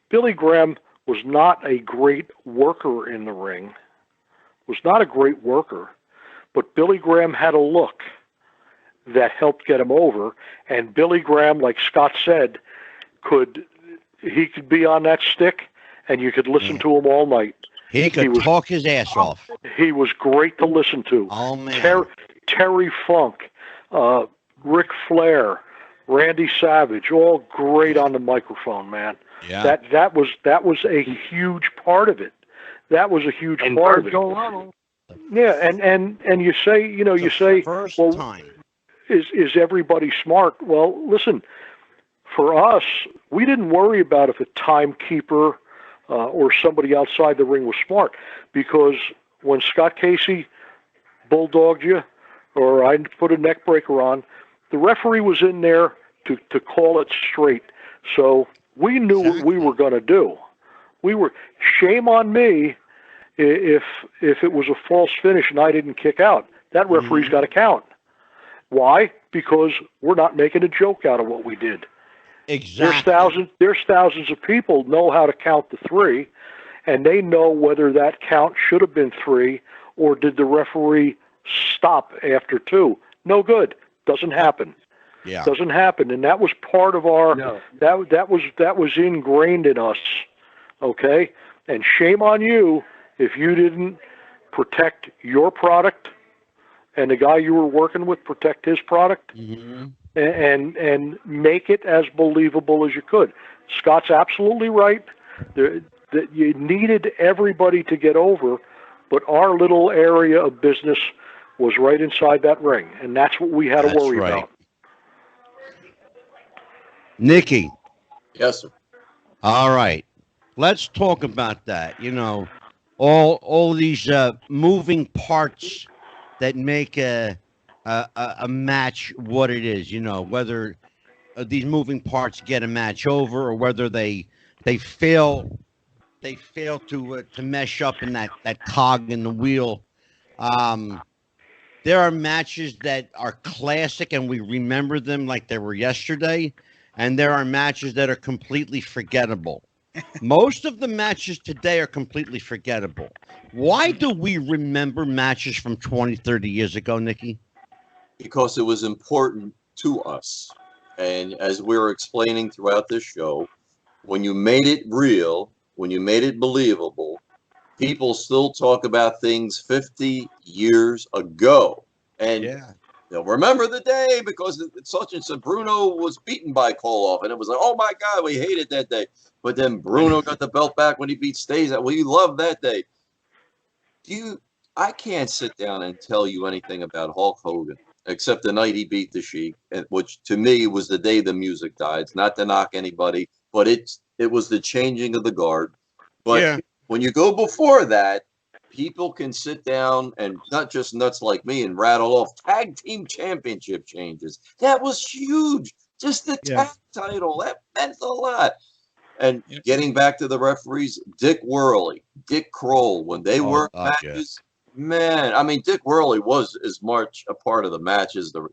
Billy Graham was not a great worker in the ring. Was not a great worker, but Billy Graham had a look that helped get him over. And Billy Graham, like Scott said, could be on that stick, and you could listen to him all night. He could talk his ass off. He was great to listen to. Oh man, Terry Funk, Ric Flair, Randy Savage, all great on the microphone, man. Yeah, that was a huge part of it. That was a huge part of it. Yeah, and you say, well, time. Is everybody smart? Well, listen, for us, we didn't worry about if a timekeeper or somebody outside the ring was smart, because when Scott Casey bulldogged you, or I put a neck breaker on, the referee was in there to call it straight. So we knew what we were going to do. Shame on me if it was a false finish and I didn't kick out. That referee's got to count. Why? Because we're not making a joke out of what we did. Exactly. There's thousands of people know how to count the 3, and they know whether that count should have been 3 or did the referee stop after 2. No good. Doesn't happen. Yeah. Doesn't happen. And that was part of our, that was ingrained in us. Okay? And shame on you if you didn't protect your product and the guy you were working with protect his product. Mm-hmm. And make it as believable as you could. Scott's absolutely right. That you needed everybody to get over, but our little area of business was right inside that ring, and that's what we had to worry about. Nikki. Yes, sir. All right. Let's talk about that. You know, all these moving parts that make a match what it is. You know, whether these moving parts get a match over or whether they fail to mesh up in that cog in the wheel. There are matches that are classic and we remember them like they were yesterday, and there are matches that are completely forgettable. Most of the matches today are completely forgettable. Why do we remember matches from 20, 30 years ago, Nikki? Because it was important to us. And as we were explaining throughout this show, when you made it real, when you made it believable, people still talk about things 50 years ago. And they'll remember the day because such and such Bruno was beaten by Koloff. And it was like, oh my God, we hated that day. But then Bruno got the belt back when he beat Stasiak. We loved that day. I can't sit down and tell you anything about Hulk Hogan except the night he beat the Sheik, which to me was the day the music died. It's not to knock anybody, but it was the changing of the guard. But when you go before that, people can sit down and not just nuts like me and rattle off tag team championship changes. That was huge. Just the tag title, that meant a lot. And getting back to the referees, Dick Worley, Dick Kroll, when they were matches, man, I mean, Dick Worley was as much a part of the match as the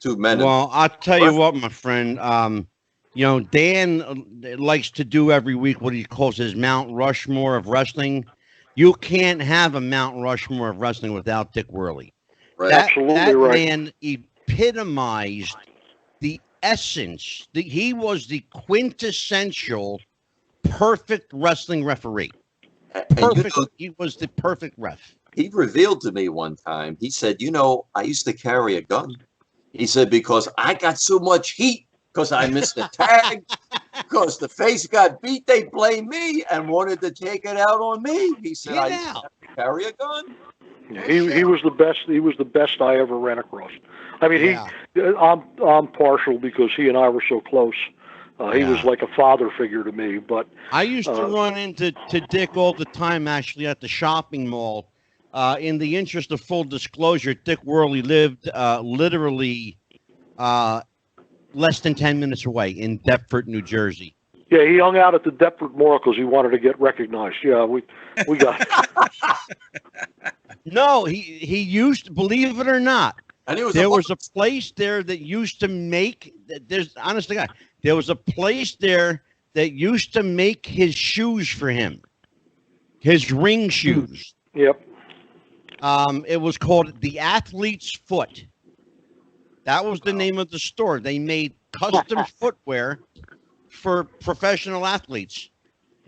two men. Well, I'll tell you what, my friend. You know, Dan likes to do every week what he calls his Mount Rushmore of wrestling. You can't have a Mount Rushmore of wrestling without Dick Worley. Right. Absolutely right. That man epitomized the essence. He was the quintessential perfect wrestling referee. Perfect. He was the perfect ref. He revealed to me one time, he said, you know, I used to carry a gun. He said, because I got so much heat because I missed the tag, because the face got beat, they blamed me and wanted to take it out on me. He said, I used to have to carry a gun. He was the best. He was the best I ever ran across. I mean, I'm partial because he and I were so close. He was like a father figure to me. But I used to run into Dick all the time, actually, at the shopping mall. In the interest of full disclosure, Dick Worley lived literally less than 10 minutes away in Deptford, New Jersey. Yeah, he hung out at the Deptford Mall because he wanted to get recognized. Yeah, we got it. No, he used, believe it or not, there was a place there that used to make, honestly, God, there was a place there that used to make his shoes for him, his ring shoes. Yep. It was called the Athlete's Foot. That was the name of the store. They made custom footwear for professional athletes.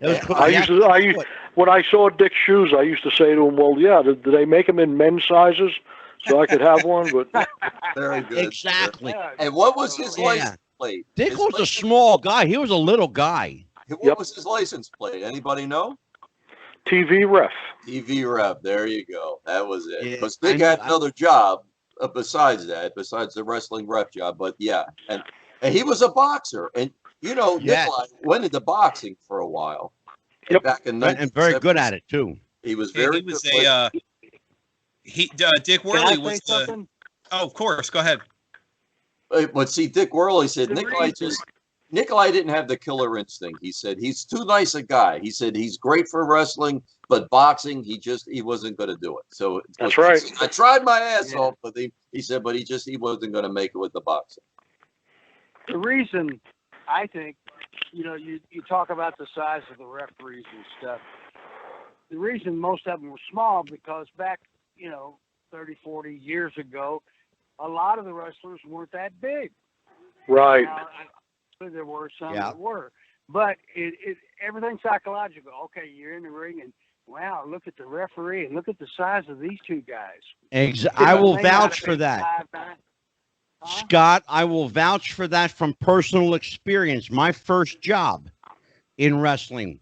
It was called when I saw Dick's shoes, I used to say to him, well, yeah, did they make them in men's sizes so I could have one? But very good. Exactly. And what was his license plate? Dick was a small guy. He was a little guy. What was his license plate? Anybody know? TV ref. TV ref. There you go. That was it. Because Dick had another job besides the wrestling ref job. But yeah, and he was a boxer. And you know, Nikolai went into boxing for a while. Yep. Back in and very good at it too. He was very. Dick Worley was the. Oh, of course. Go ahead. But see, Dick Worley said Nikolai didn't have the killer instinct. He said he's too nice a guy. He said he's great for wrestling, but boxing, he wasn't going to do it. So that's right. I tried my ass off, but he said, but he wasn't going to make it with the boxing. The reason I think, you know, you talk about the size of the referees and stuff. The reason most of them were small because back, you know, 30, 40 years ago, a lot of the wrestlers weren't that big. Right. Now, there were some Yeah. that were, but everything's psychological. Okay, you're in the ring, and wow, look at the referee, and look at the size of these two guys. I will They might have vouch for been that. 5'9". Huh? Scott, I will vouch for that from personal experience. My first job in wrestling.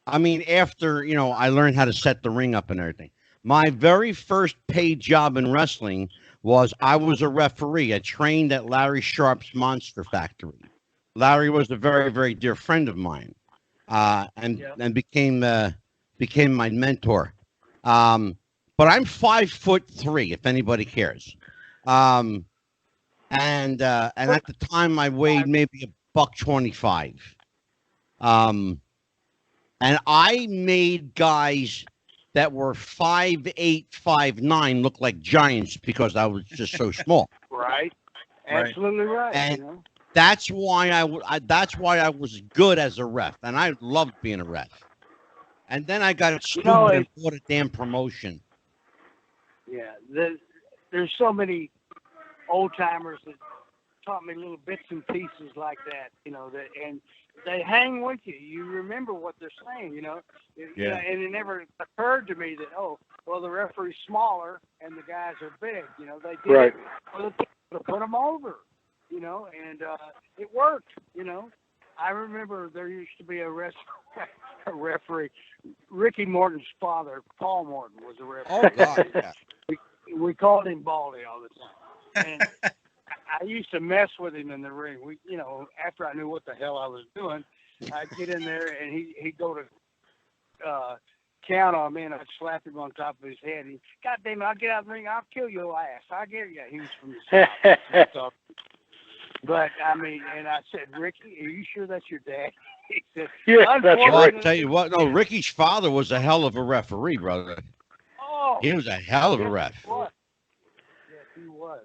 I mean, after, I learned how to set the ring up and everything. My very first paid job in wrestling was I was a referee. I trained at Larry Sharp's Monster Factory. Larry was a very, very dear friend of mine, and became my mentor. But I'm 5'3", if anybody cares. And at the time I weighed maybe $125. And I made guys that were 5'8", 5'9" look like giants because I was just so small. Right. Absolutely right. And that's why I was good as a ref, and I loved being a ref. And then I got stupid and bought a damn promotion. Yeah, there's so many old timers that taught me little bits and pieces like that, and they hang with you. You remember what they're saying, Yeah. And it never occurred to me that, the referee's smaller and the guys are big. They did Right. it for the people to put them over, and it worked. I remember there used to be a referee. Ricky Morton's father, Paul Morton, was a referee. Oh God, yeah. We called him Baldy all the time. And I used to mess with him in the ring. After I knew what the hell I was doing, I'd get in there and he'd go to count on me, and I'd slap him on top of his head. And God damn it, I'll get out of the ring, I'll kill your ass. I get you. He was from the South. But and I said, Ricky, are you sure that's your dad? He said, yeah, that's Well, right. I'll tell you what. No, Ricky's father was a hell of a referee, brother. Oh, He was a hell of a yes, ref. he was. Yes, he was.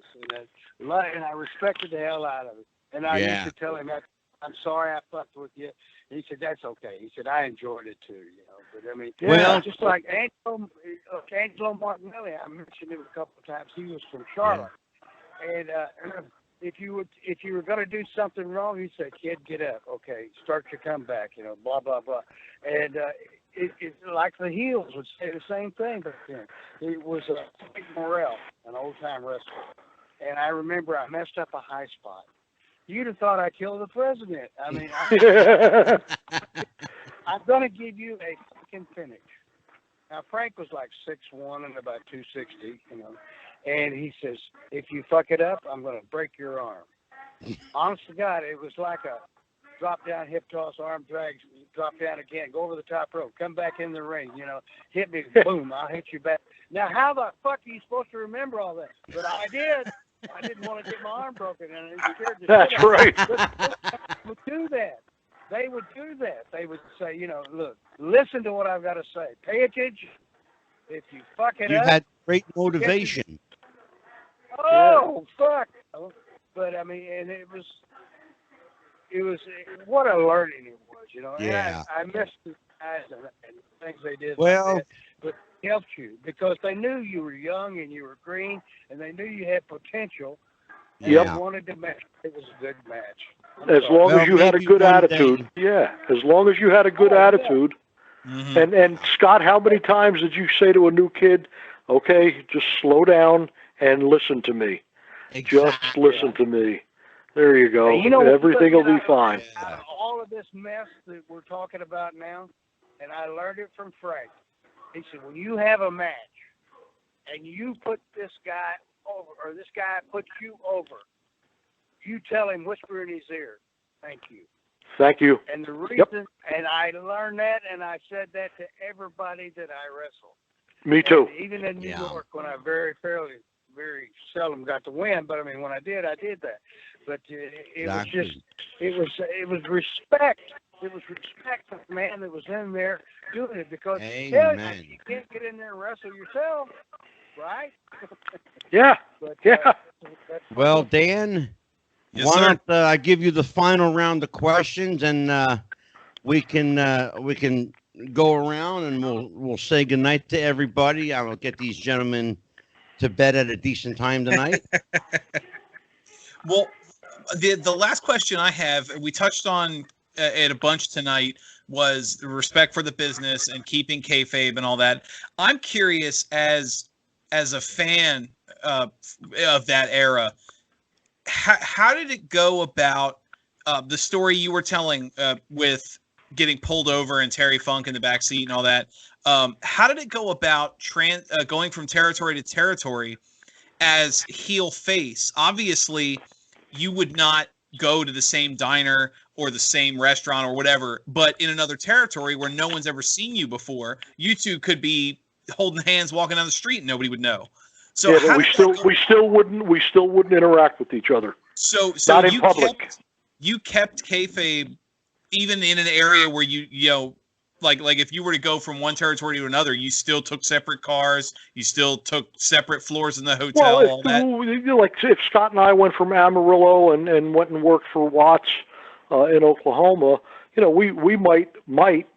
And I respected the hell out of it. And I used to tell him, I'm sorry I fucked with you. And he said, that's okay. He said, I enjoyed it too, But just like Angelo Martinelli, I mentioned him a couple of times. He was from Charlotte. Yeah. And if you were going to do something wrong, he said, kid, get up. Okay, start your comeback, blah, blah, blah. And it's like the heels would say the same thing back then. It was Frank Morrell, an old-time wrestler. And I remember I messed up a high spot. You'd have thought I killed the president. I'm going to give you a fucking finish. Now, Frank was like 6'1" and about 260, And he says, if you fuck it up, I'm going to break your arm. Honest to God, it was like a drop down, hip toss, arm drags, drop down again, go over the top rope, come back in the ring, hit me, boom, I'll hit you back. Now, how the fuck are you supposed to remember all that? But I did. I didn't want to get my arm broken, and it scared the That's shit out of me. right. But they would do that. They would do that. They would say, look, listen to what I've got to say. Pay attention. If you fuck it up. You had great motivation. Oh, fuck. But, and it was what a learning it was, Yeah. And I missed the guys and things they did. Well, like that, but it helped you because they knew you were young and you were green and they knew you had potential. And Yeah. they wanted to match. It was a good match. As long as you had a maybe good one attitude. day. Yeah, as long as you had a good attitude. Mm-hmm. And Scott, how many times did you say to a new kid, okay, just slow down and listen to me. Exactly. Just listen to me. There you go. And Everything will be fine. Out of all of this mess that we're talking about now, and I learned it from Frank. He said, when you have a match and you put this guy over, or this guy puts you over, you tell him, whisper in his ear, thank you. Thank you. And the reason, and I learned that, and I said that to everybody that I wrestled. Me too. And even in New York, when I very seldom got to win, but when I did that. But it was just, it was respect. It was respect for the man that was in there doing it because hell, you can't get in there and wrestle yourself, right? Yeah. But, yeah. Well, Dan, Yes, why sir. don't I give you the final round of questions, and we can go around and we'll say goodnight to everybody. I will get these gentlemen to bed at a decent time tonight? Well, the last question I have, we touched on it a bunch tonight, was the respect for the business and keeping kayfabe and all that. I'm curious, as a fan of that era, how did it go about the story you were telling with getting pulled over and Terry Funk in the back seat and all that? How did it go about going from territory to territory as heel face? Obviously, you would not go to the same diner or the same restaurant or whatever, but in another territory where no one's ever seen you before, you two could be holding hands walking down the street and nobody would know. So yeah, but we still wouldn't interact with each other. So not in public. You kept kayfabe even in an area where you know, like if you were to go from one territory to another, you still took separate cars, you still took separate floors in the hotel. Well, all that. Like if Scott and I went from Amarillo and went and worked for Watts in Oklahoma, you know, we might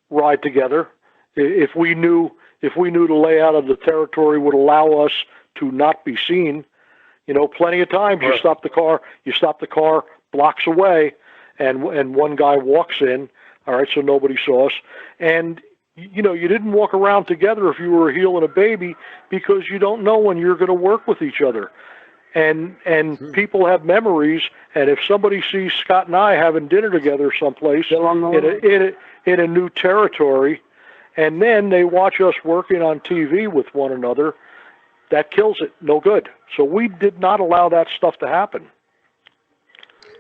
ride together if we knew the layout of the territory would allow us to not be seen. You know, plenty of times you stop the car blocks away, and one guy walks in. All right, so nobody saw us. And, you know, you didn't walk around together if you were a heel and a baby, because you don't know when you're going to work with each other. And people have memories, and if somebody sees Scott and I having dinner together someplace in a new territory, and then they watch us working on TV with one another, that kills it. No good. So we did not allow that stuff to happen.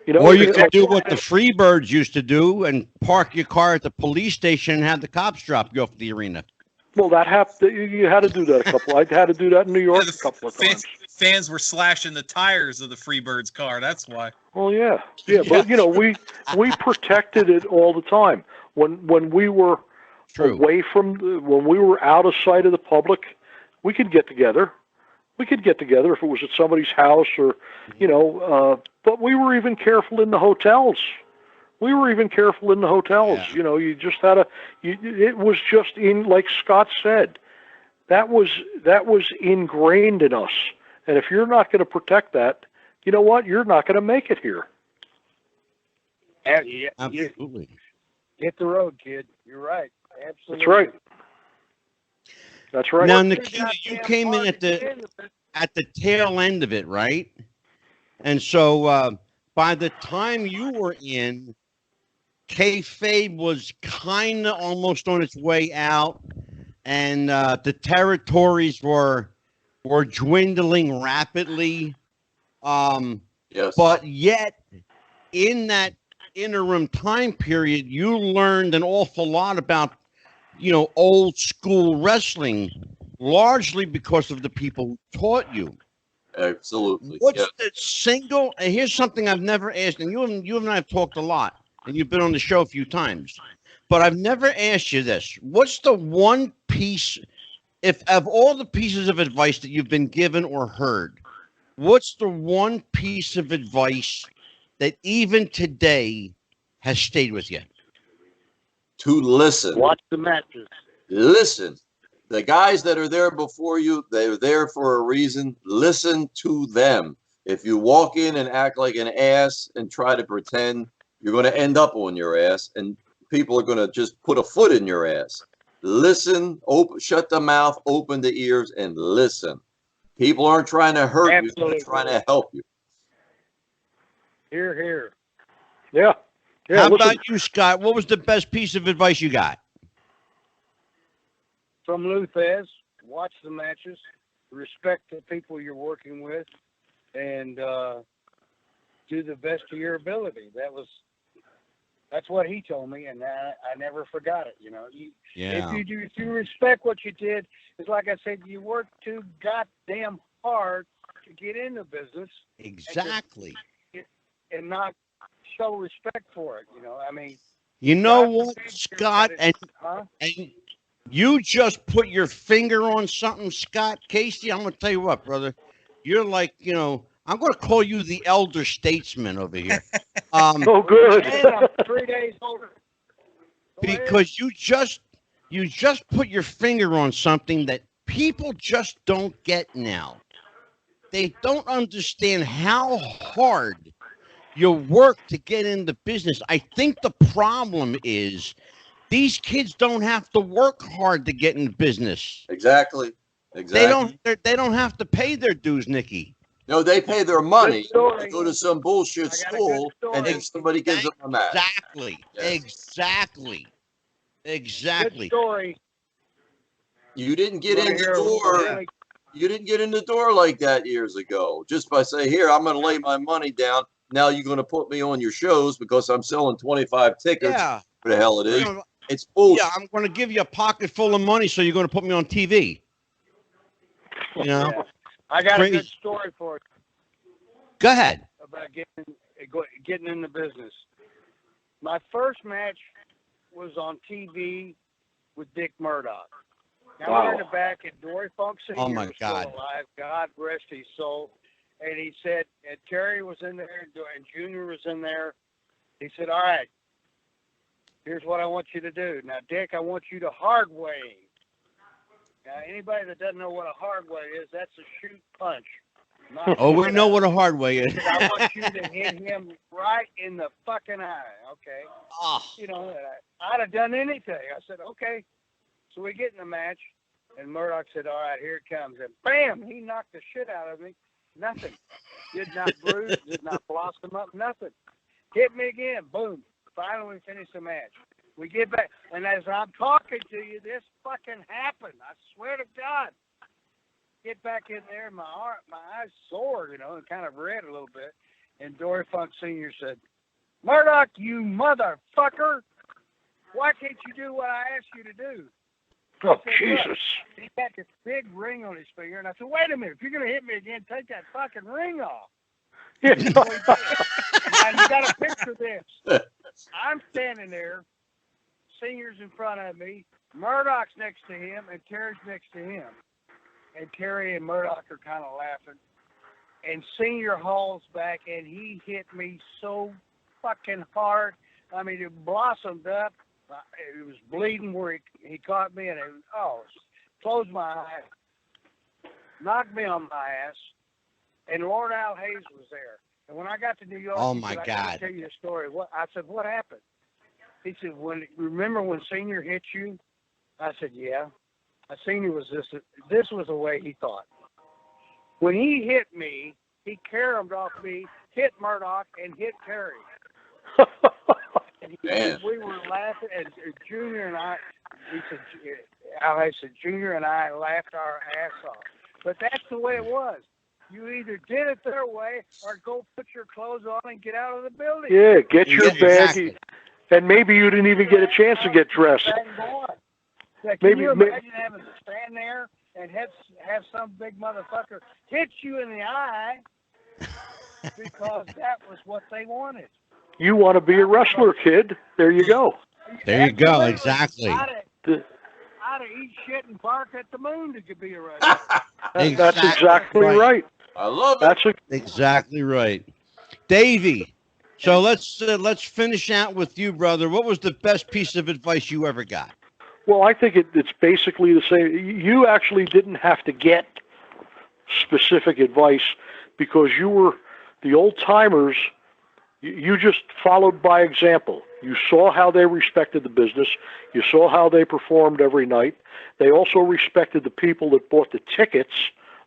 You know, or you could do what the Freebirds used to do and park your car at the police station and have the cops drop you off the arena. Well, you had to do that a couple. I had to do that in New York a couple of times. Fans were slashing the tires of the Freebirds car. That's why. Well, yeah, but you know, we protected it all the time. When we were away from, when we were out of sight of the public, we could get together. We could get together if it was at somebody's house or, you know, but we were even careful in the hotels. You know, you just had it was just like Scott said, that was ingrained in us. And if you're not going to protect that, you know what? You're not going to make it here. Yeah, absolutely. Hit the road, kid. You're right. Absolutely. That's right. That's right. Now, NIKITA, you came in at the tail end of it, right? And so by the time you were in, kayfabe was kind of almost on its way out, and the territories were dwindling rapidly. Yes. But yet, in that interim time period, you learned an awful lot about, you know, old school wrestling, largely because of the people who taught you. Absolutely. What's the single? And here's something I've never asked, and you and I have talked a lot, and you've been on the show a few times, but I've never asked you this. What's the one piece, if of all the pieces of advice that you've been given or heard, what's the one piece of advice that even today has stayed with you? To listen. Watch the matches. Listen. The guys that are there before you, they're there for a reason. Listen to them. If you walk in and act like an ass and try to pretend, you're going to end up on your ass, and people are going to just put a foot in your ass. Listen, shut the mouth, open the ears, and listen. People aren't trying to hurt you, they're trying to help you. Hear, hear. Yeah. How about you, Scott? What was the best piece of advice you got? From Luthez, watch the matches, respect the people you're working with, and do the best of your ability. That's what he told me, and I never forgot it. You know, if you respect what you did, it's like I said, you work too goddamn hard to get in the business. Exactly. And not show respect for it. You know, I mean. You know what, Scott, and you just put your finger on something, Scott. Casey, I'm going to tell you what, brother. You're like, you know, I'm going to call you the elder statesman over here. Oh, good. I'm 3 days older. Because you just put your finger on something that people just don't get now. They don't understand how hard you work to get into business. I think the problem is these kids don't have to work hard to get in business. Exactly. They Exactly. don't have to pay their dues, Nikki. No, they pay their money to story. go to some bullshit I got a school, good and then story. somebody gives them a match. Exactly. Yes. Exactly. Good Exactly. story. You didn't get Right in the here, door. really. You didn't get in the door like that years ago. Just by saying, "Here, I'm going to lay my money down." Now you're going to put me on your shows because I'm selling 25 tickets. Yeah. What the hell it is? You know, It's bullshit. yeah, I'm going to give you a pocket full of money, so you're going to put me on TV. You know? Yeah. I got a good Crazy. story for you Go ahead. about getting in the business. My first match was on TV with Dick Murdoch. Now we're in the back, and Dory Funk Sr. Oh, my was still God. alive. God rest his soul. And he said, and Terry was in there, and Junior was in there. He said, all right, here's what I want you to do. Now, Dick, I want you to hard weigh. Now, anybody that doesn't know what a hard weigh is, that's a shoot punch. Not a Oh, we shoot know out. what a hard way is. He said, I want you to hit him right in the fucking eye, okay? Oh, You know, I'd have done anything. I said, okay. So we get in the match, and Murdoch said, all right, here it comes. And bam, he knocked the shit out of me. Nothing. Did not bruise, did not blossom up, nothing. Hit me again, boom. Finally, we finished the match. We get back, and as I'm talking to you, this fucking happened. I swear to God. Get back in there, my eyes sore, you know, and kind of red a little bit. And Dory Funk Sr. said, Murdoch, you motherfucker, why can't you do what I asked you to do? Oh, I said, Jesus. "Look." He got this big ring on his finger, and I said, wait a minute, if you're going to hit me again, take that fucking ring off. Yeah. Now, you got to picture this. I'm standing there, Senior's in front of me, Murdoch's next to him, and Terry's next to him. And Terry and Murdoch are kind of laughing. And Senior hauls back, and he hit me so fucking hard. I mean, it blossomed up. It was bleeding where he caught me, and closed my eye, knocked me on my ass. And Lord Al Hayes was there. And when I got to New York, Oh, he my said, I God. gotta tell you a story. I said, what happened? He said, remember when Senior hit you? I said, yeah. Senior was this was the way he thought. When he hit me, he caromed off me, hit Murdoch, and hit Terry. And he said, we were laughing, and Junior and I, he said, Al Hayes said, Junior and I laughed our ass off. But that's the way it was. You either did it their way or go put your clothes on and get out of the building. Yeah, get your Yeah, bag. exactly. And maybe you didn't even get a chance to get dressed. Can Maybe- you imagine having to stand there and have some big motherfucker hit you in the eye because that was what they wanted? You want to be a wrestler, kid. There you go. there you go. Absolutely. Exactly. I'd have eat shit and bark at the moon to be a wrestler. That's exactly right. I love it. Exactly right. Davey, so let's finish out with you, brother. What was the best piece of advice you ever got? Well, I think it's basically the same. You actually didn't have to get specific advice because you were the old timers. You just followed by example. You saw how they respected the business. You saw how they performed every night. They also respected the people that bought the tickets,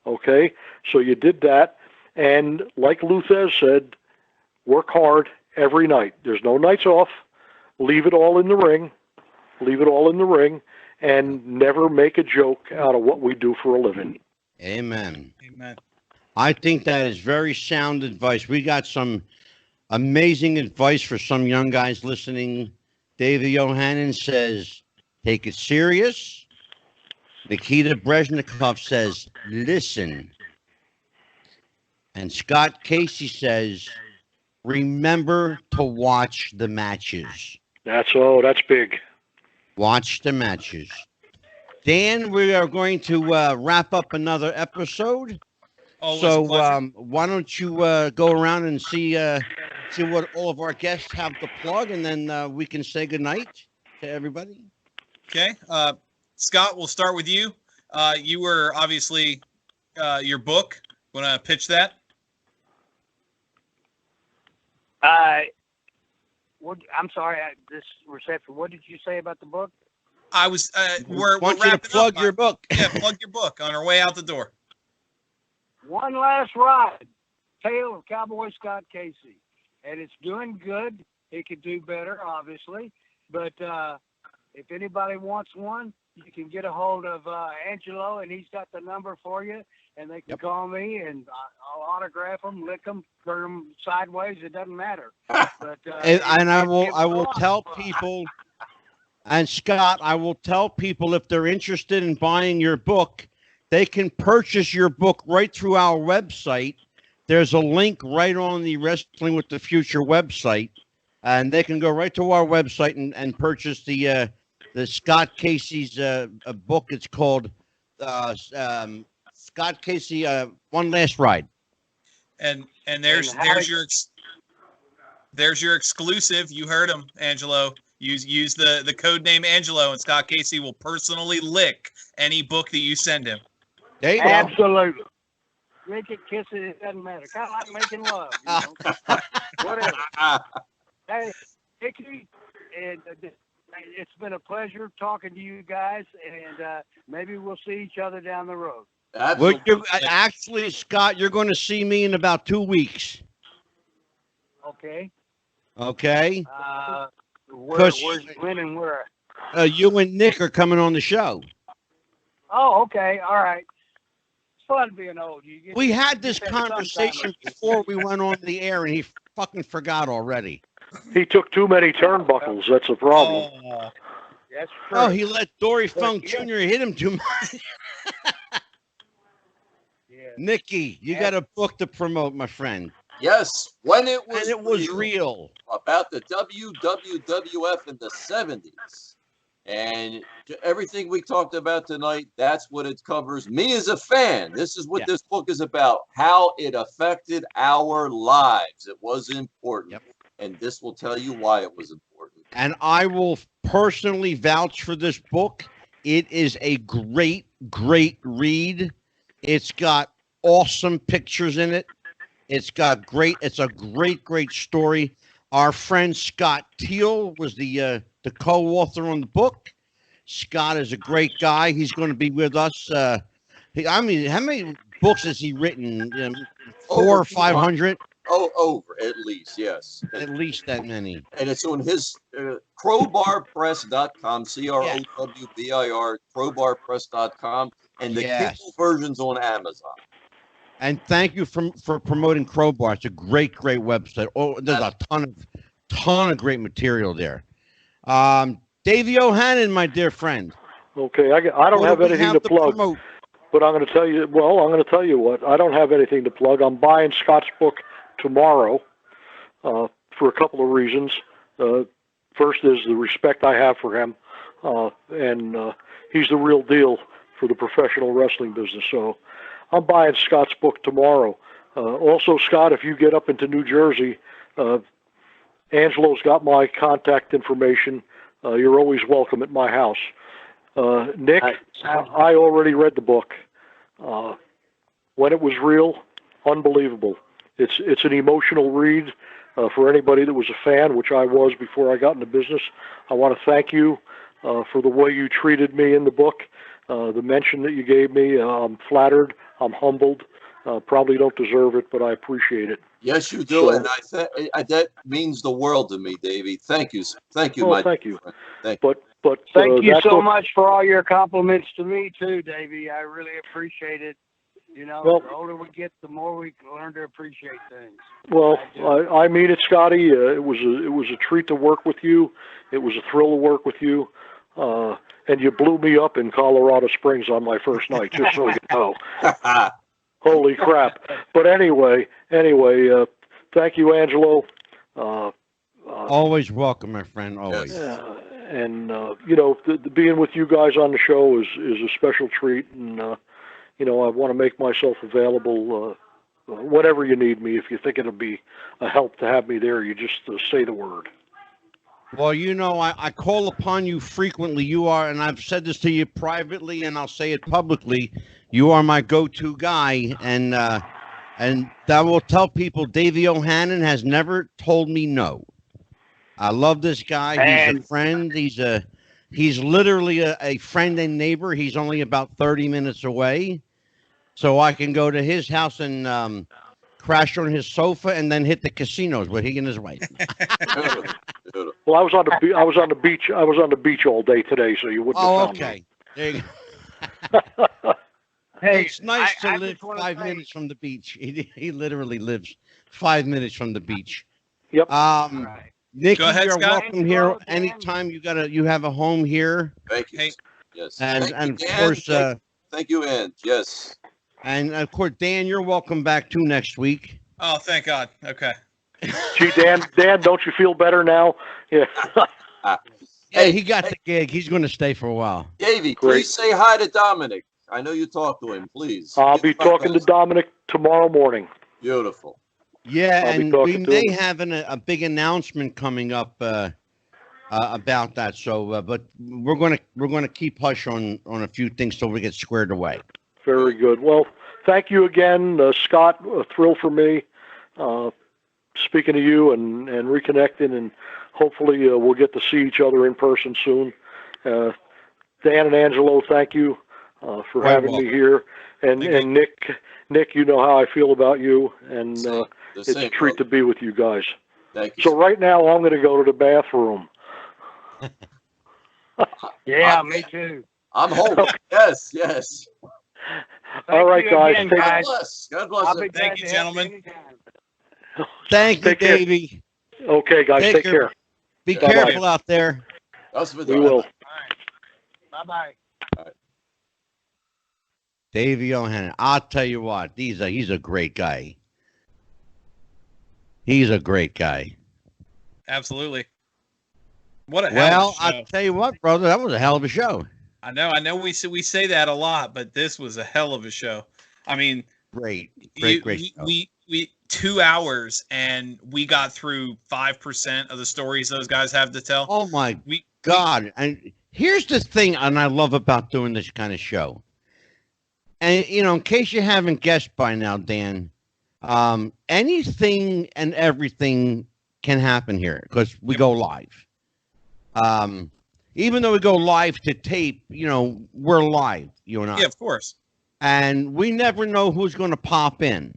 okay? So you did that. And like Luthez said, work hard every night. There's no nights off. Leave it all in the ring. Leave it all in the ring. And never make a joke out of what we do for a living. Amen. Amen. I think that is very sound advice. We got some amazing advice for some young guys listening. David Yohanan says, take it serious. Nikita Breznikov says, listen. And Scott Casey says, remember to watch the matches. That's big. Watch the matches. Dan, we are going to wrap up another episode. Always So a pleasure. why don't you go around and see what all of our guests have to plug, and then we can say goodnight to everybody. Okay. Scott, we'll start with you. You were obviously your book. Want to pitch that? I'm sorry, this reception. What did you say about the book? I was. We're Want you to wrapping plug up. your book. Yeah, plug your book on our way out the door. One Last Ride, Tale of Cowboy Scott Casey. And it's doing good. It could do better, obviously. But if anybody wants one, you can get a hold of Angelo, and he's got the number for you. And they can call me, and I'll autograph them, lick them, turn them sideways. It doesn't matter. But And I will tell people, and Scott, I will tell people if they're interested in buying your book, they can purchase your book right through our website. There's a link right on the Wrestling with the Future website, and they can go right to our website and purchase the Scott Casey's book. It's called Scott Casey One Last Ride. And there's your exclusive. You heard him, Angelo. Use the code name Angelo, and Scott Casey will personally lick any book that you send him. There you go. Absolutely. Lick it, kiss it, it doesn't matter. Kind of like making love, you know? Whatever. Hey, Nicky, and it's been a pleasure talking to you guys, and maybe we'll see each other down the road. Absolutely. Well, actually, Scott, you're going to see me in about 2 weeks. Okay. Okay? Where's when and where? You and Nick are coming on the show. Oh, okay. All right. It's fun being old. We had this conversation before we went on the air, and he fucking forgot already. He took too many turnbuckles. That's a problem. Oh, That's true. Oh, he let Dory Funk Jr. hit him too much. Yeah. Nikki, you got a book to promote, my friend. Yes, when it was And it was real. about the WWF in the 70s. And everything we talked about tonight, that's what it covers. Me as a fan, this is what this book is about, how it affected our lives. It was important. Yep. And this will tell you why it was important. And I will personally vouch for this book. It is a great, great read. It's got awesome pictures in it. It's a great, great story. Our friend Scott Teal was the co-author on the book. Scott is a great guy. He's going to be with us. How many books has he written? 400 or 500? Oh, over at least, yes. At least that many. And it's on his crowbarpress.com, CROWBIR, crowbarpress.com, and the Kindle version's on Amazon. And thank you for promoting Crowbar. It's a great, great website. Oh, there's a ton of great material there. Davey O'Hannon, my dear friend. Okay, I don't have anything to plug, but I'm going to tell you. Well, I'm going to tell you what. I don't have anything to plug. I'm buying Scott's book tomorrow for a couple of reasons. First is the respect I have for him, and he's the real deal for the professional wrestling business. So I'm buying Scott's book tomorrow. Also, Scott, if you get up into New Jersey, Angelo's got my contact information. You're always welcome at my house. Nick, I already read the book. When it was real, unbelievable. It's an emotional read for anybody that was a fan, which I was before I got into business. I want to thank you for the way you treated me in the book, the mention that you gave me. I'm flattered. I'm humbled. Probably don't deserve it, but I appreciate it. Yes, you do, and that means the world to me, Davey. Thank you, thank you. Thank you. But thank you so much for all your compliments to me too, Davey. I really appreciate it. You know, the older we get, the more we learn to appreciate things. Well, I mean it, Scotty. It was a treat to work with you. It was a thrill to work with you. And you blew me up in Colorado Springs on my first night, just so you know. Holy crap. But anyway, thank you, Angelo. Always welcome, my friend, always. And, being with you guys on the show is a special treat. And, I want to make myself available whenever you need me. If you think it'll be a help to have me there, you just say the word. Well, you know, I call upon you frequently. You are, and I've said this to you privately, and I'll say it publicly. You are my go-to guy, and that will tell people Davey O'Hannon has never told me no. I love this guy. He's a And friend. He's literally a friend and neighbor. He's only about 30 minutes away, so I can go to his house and crash on his sofa and then hit the casinos with he and his wife. Beautiful. Beautiful. Well, I was on the beach. I was on the beach all day today, so you wouldn't Oh, have found okay. There you me. go. hey, It's nice to I live just wanna 5 say- minutes from the beach. He literally lives 5 minutes from the beach. Yep. Right. Nikki, Go ahead, you're Scott. welcome here Hello, Dan. anytime. You have a home here, Thank you. Hey. Yes. and Thank and you, of Dan. course, Thank you, Ann. Yes. Dan, you're welcome back too next week. Oh, thank God. Okay. Gee, Dan, don't you feel better now? Yeah. Hey, he got the gig. He's going to stay for a while. Davey, Great. please say hi to Dominic. I know you talked to him. Please. I'll Give be him my talking to best. Dominic tomorrow morning. Beautiful. Yeah, I'll be and talking we to may him. have a big announcement coming up about that. So, but we're gonna keep hush on a few things till we get squared away. Very good. Well, thank you again, Scott. A thrill for me speaking to you and reconnecting, and hopefully we'll get to see each other in person soon. Dan and Angelo, thank you for Very having me here, and Thank you. Nick, you know how I feel about you, and The it's a same, treat to brother. be with you guys. Thank you. So right now, I'm going to go to the bathroom. Yeah, me too. I'm home. Yes, yes. All right, you guys. again, Take- God guys. bless. God bless. I'll be everyone. glad Thank you, to help gentlemen. anytime. Thank you, Take care. Davey. Okay, guys, Take take care. care. Be Bye-bye. careful out there. That's what We will. Bye bye. Davey O'Hannon. I'll tell you what, he's a great guy. He's a great guy. Absolutely. What a hell Well, of a show. I'll tell you what, brother, that was a hell of a show. I know we say that a lot, but this was a hell of a show. I mean, Great you- show. we 2 hours and we got through 5% of the stories those guys have to tell. Oh my We God. And here's the thing, and I love about doing this kind of show. And, you know, in case you haven't guessed by now, Dan, anything and everything can happen here because we Yep. go live. Even though we go live to tape, you know, we're live, you and I. yeah, of course. And we never know who's going to pop in.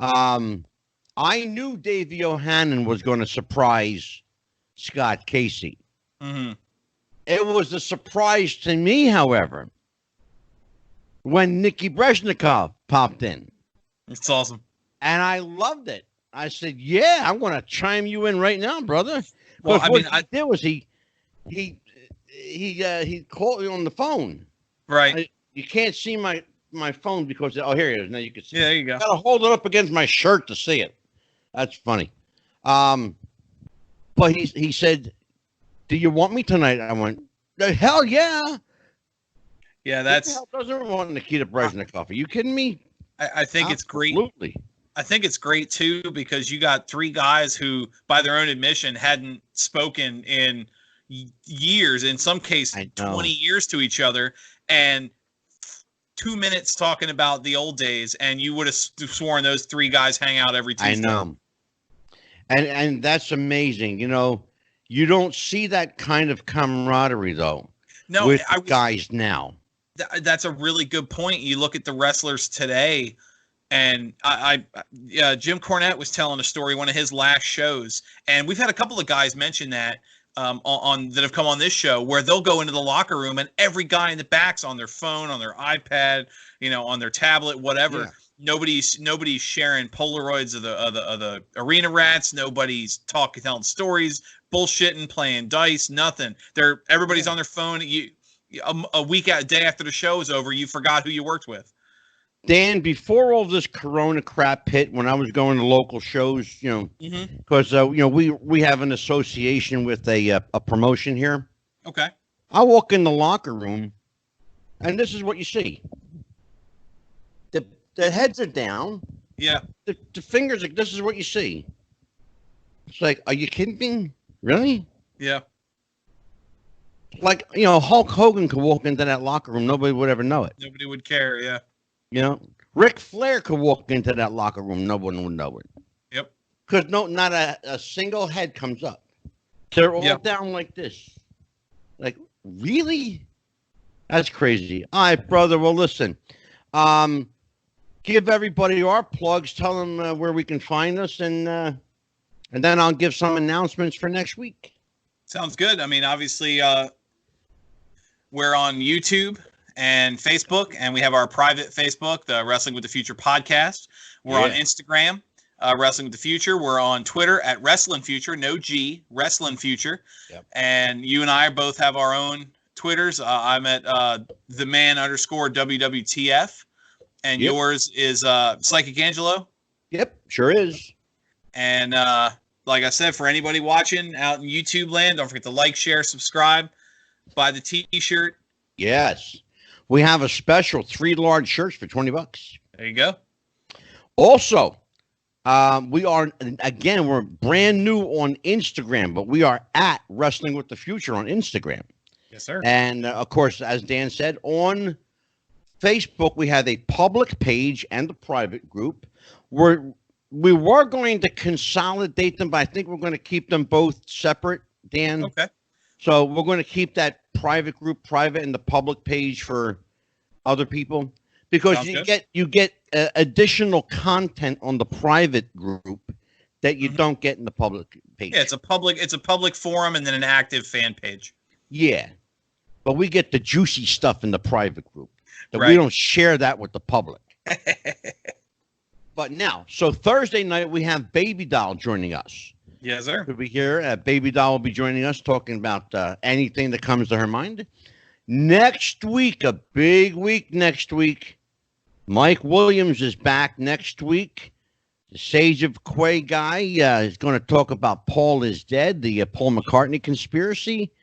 I knew Davey O'Hannon was going to surprise Scott Casey. Hmm. It was a surprise to me, however, when NIKITA BREZNIKOV popped in. It's awesome. And I loved it. I said, yeah, I'm going to chime you in right now, brother. Well, But I what mean, he did was he called me on the phone. right. You can't see my phone because, oh, here it is. Now you can see Yeah, there you go. I got to hold it up against my shirt to see it. That's funny. But he said, do you want me tonight? I went, the hell yeah. Yeah, Who the that's. hell doesn't want NIKITA BREZNIKOV? Are you kidding me? I think it's great. Absolutely. I think it's great too because you got 3 guys who, by their own admission, hadn't spoken in years, in some case I know. 20 years to each other, and 2 minutes talking about the old days, and you would have sworn those 3 guys hang out every Tuesday. I know. And that's amazing. You know, you don't see that kind of camaraderie, though, No, with I the guys now. that's a really good point. You look at the wrestlers today, and Jim Cornette was telling a story, one of his last shows, and we've had a couple of guys mention that on that have come on this show, where they'll go into the locker room and every guy in the back's on their phone, on their iPad, you know, on their tablet, whatever. Yeah. Nobody's sharing Polaroids of the arena rats. Nobody's telling stories, bullshitting, playing dice, nothing. Everybody's on their phone. A day after the show is over, you forgot who you worked with. Dan, before all this Corona crap hit, when I was going to local shows, you know, because you know we have an association with a promotion here. Okay. I walk in the locker room, and this is what you see. The heads are down. Yeah. The fingers. This is what you see. It's like, are you kidding me? Really? Yeah. Like, you know, Hulk Hogan could walk into that locker room. Nobody would ever know it. Nobody would care. Yeah. You know, Ric Flair could walk into that locker room. No one would know it. Yep. Because not a single head comes up. They're all down like this. Like, really? That's crazy. All right, brother. Well, listen. Give everybody our plugs. Tell them where we can find us, and then I'll give some announcements for next week. Sounds good. I mean, obviously, we're on YouTube and Facebook, and we have our private Facebook, the Wrestling with the Future podcast. We're on Instagram, Wrestling with the Future. We're on Twitter at Wrestling Future, no G, Wrestling Future. Yep. And you and I both have our own Twitters. I'm at @theman_WWTF, and yours is Psychic Angelo. Yep, sure is. And like I said, for anybody watching out in YouTube land, don't forget to like, share, subscribe, buy the T-shirt. Yes. We have a special 3 large shirts for $20. There you go. Also, we're brand new on Instagram, but we are at Wrestling with the Future on Instagram. Yes, sir. And of course, as Dan said, on Facebook, we have a public page and a private group. We were going to consolidate them, but I think we're going to keep them both separate, Dan. Okay. So we're going to keep that private group private and the public page for other people, because you get additional content on the private group that you don't get in the public page. Yeah, it's a public forum and then an active fan page. Yeah, but we get the juicy stuff in the private group. We don't share that with the public. But now, so Thursday night, we have Baby Doll joining us. Yes, sir. We'll be here. Baby Doll will be joining us, talking about anything that comes to her mind. Next week, a big week next week. Mike Williams is back next week. The Sage of Quay guy is going to talk about Paul is Dead, the Paul McCartney conspiracy.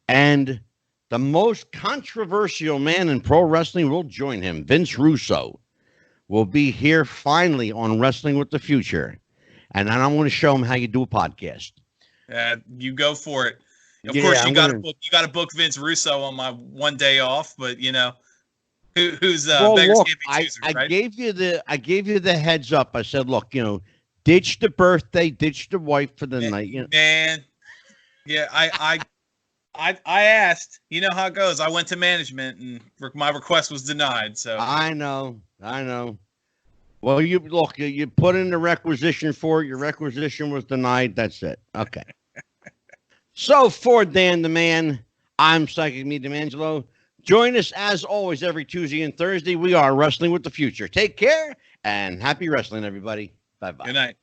And the most controversial man in pro wrestling will join him, Vince Russo. Will be here finally on Wrestling with the Future. And then I'm going to show him how you do a podcast. You go for it. Of course, you got to book Vince Russo on my one day off, but you know, who's beggars can't be choosers, right? I gave you the heads up. I said, look, you know, ditch the birthday, ditch the wife for the night. You know? Man, yeah, I asked. You know how it goes. I went to management, and my request was denied. So I know. Well, you put in the requisition for it. Your requisition was denied. That's it. Okay. So for Dan the Man, I'm Psychic Me DiMangelo. Join us as always every Tuesday and Thursday. We are Wrestling with the Future. Take care and happy wrestling, everybody. Bye-bye. Good night.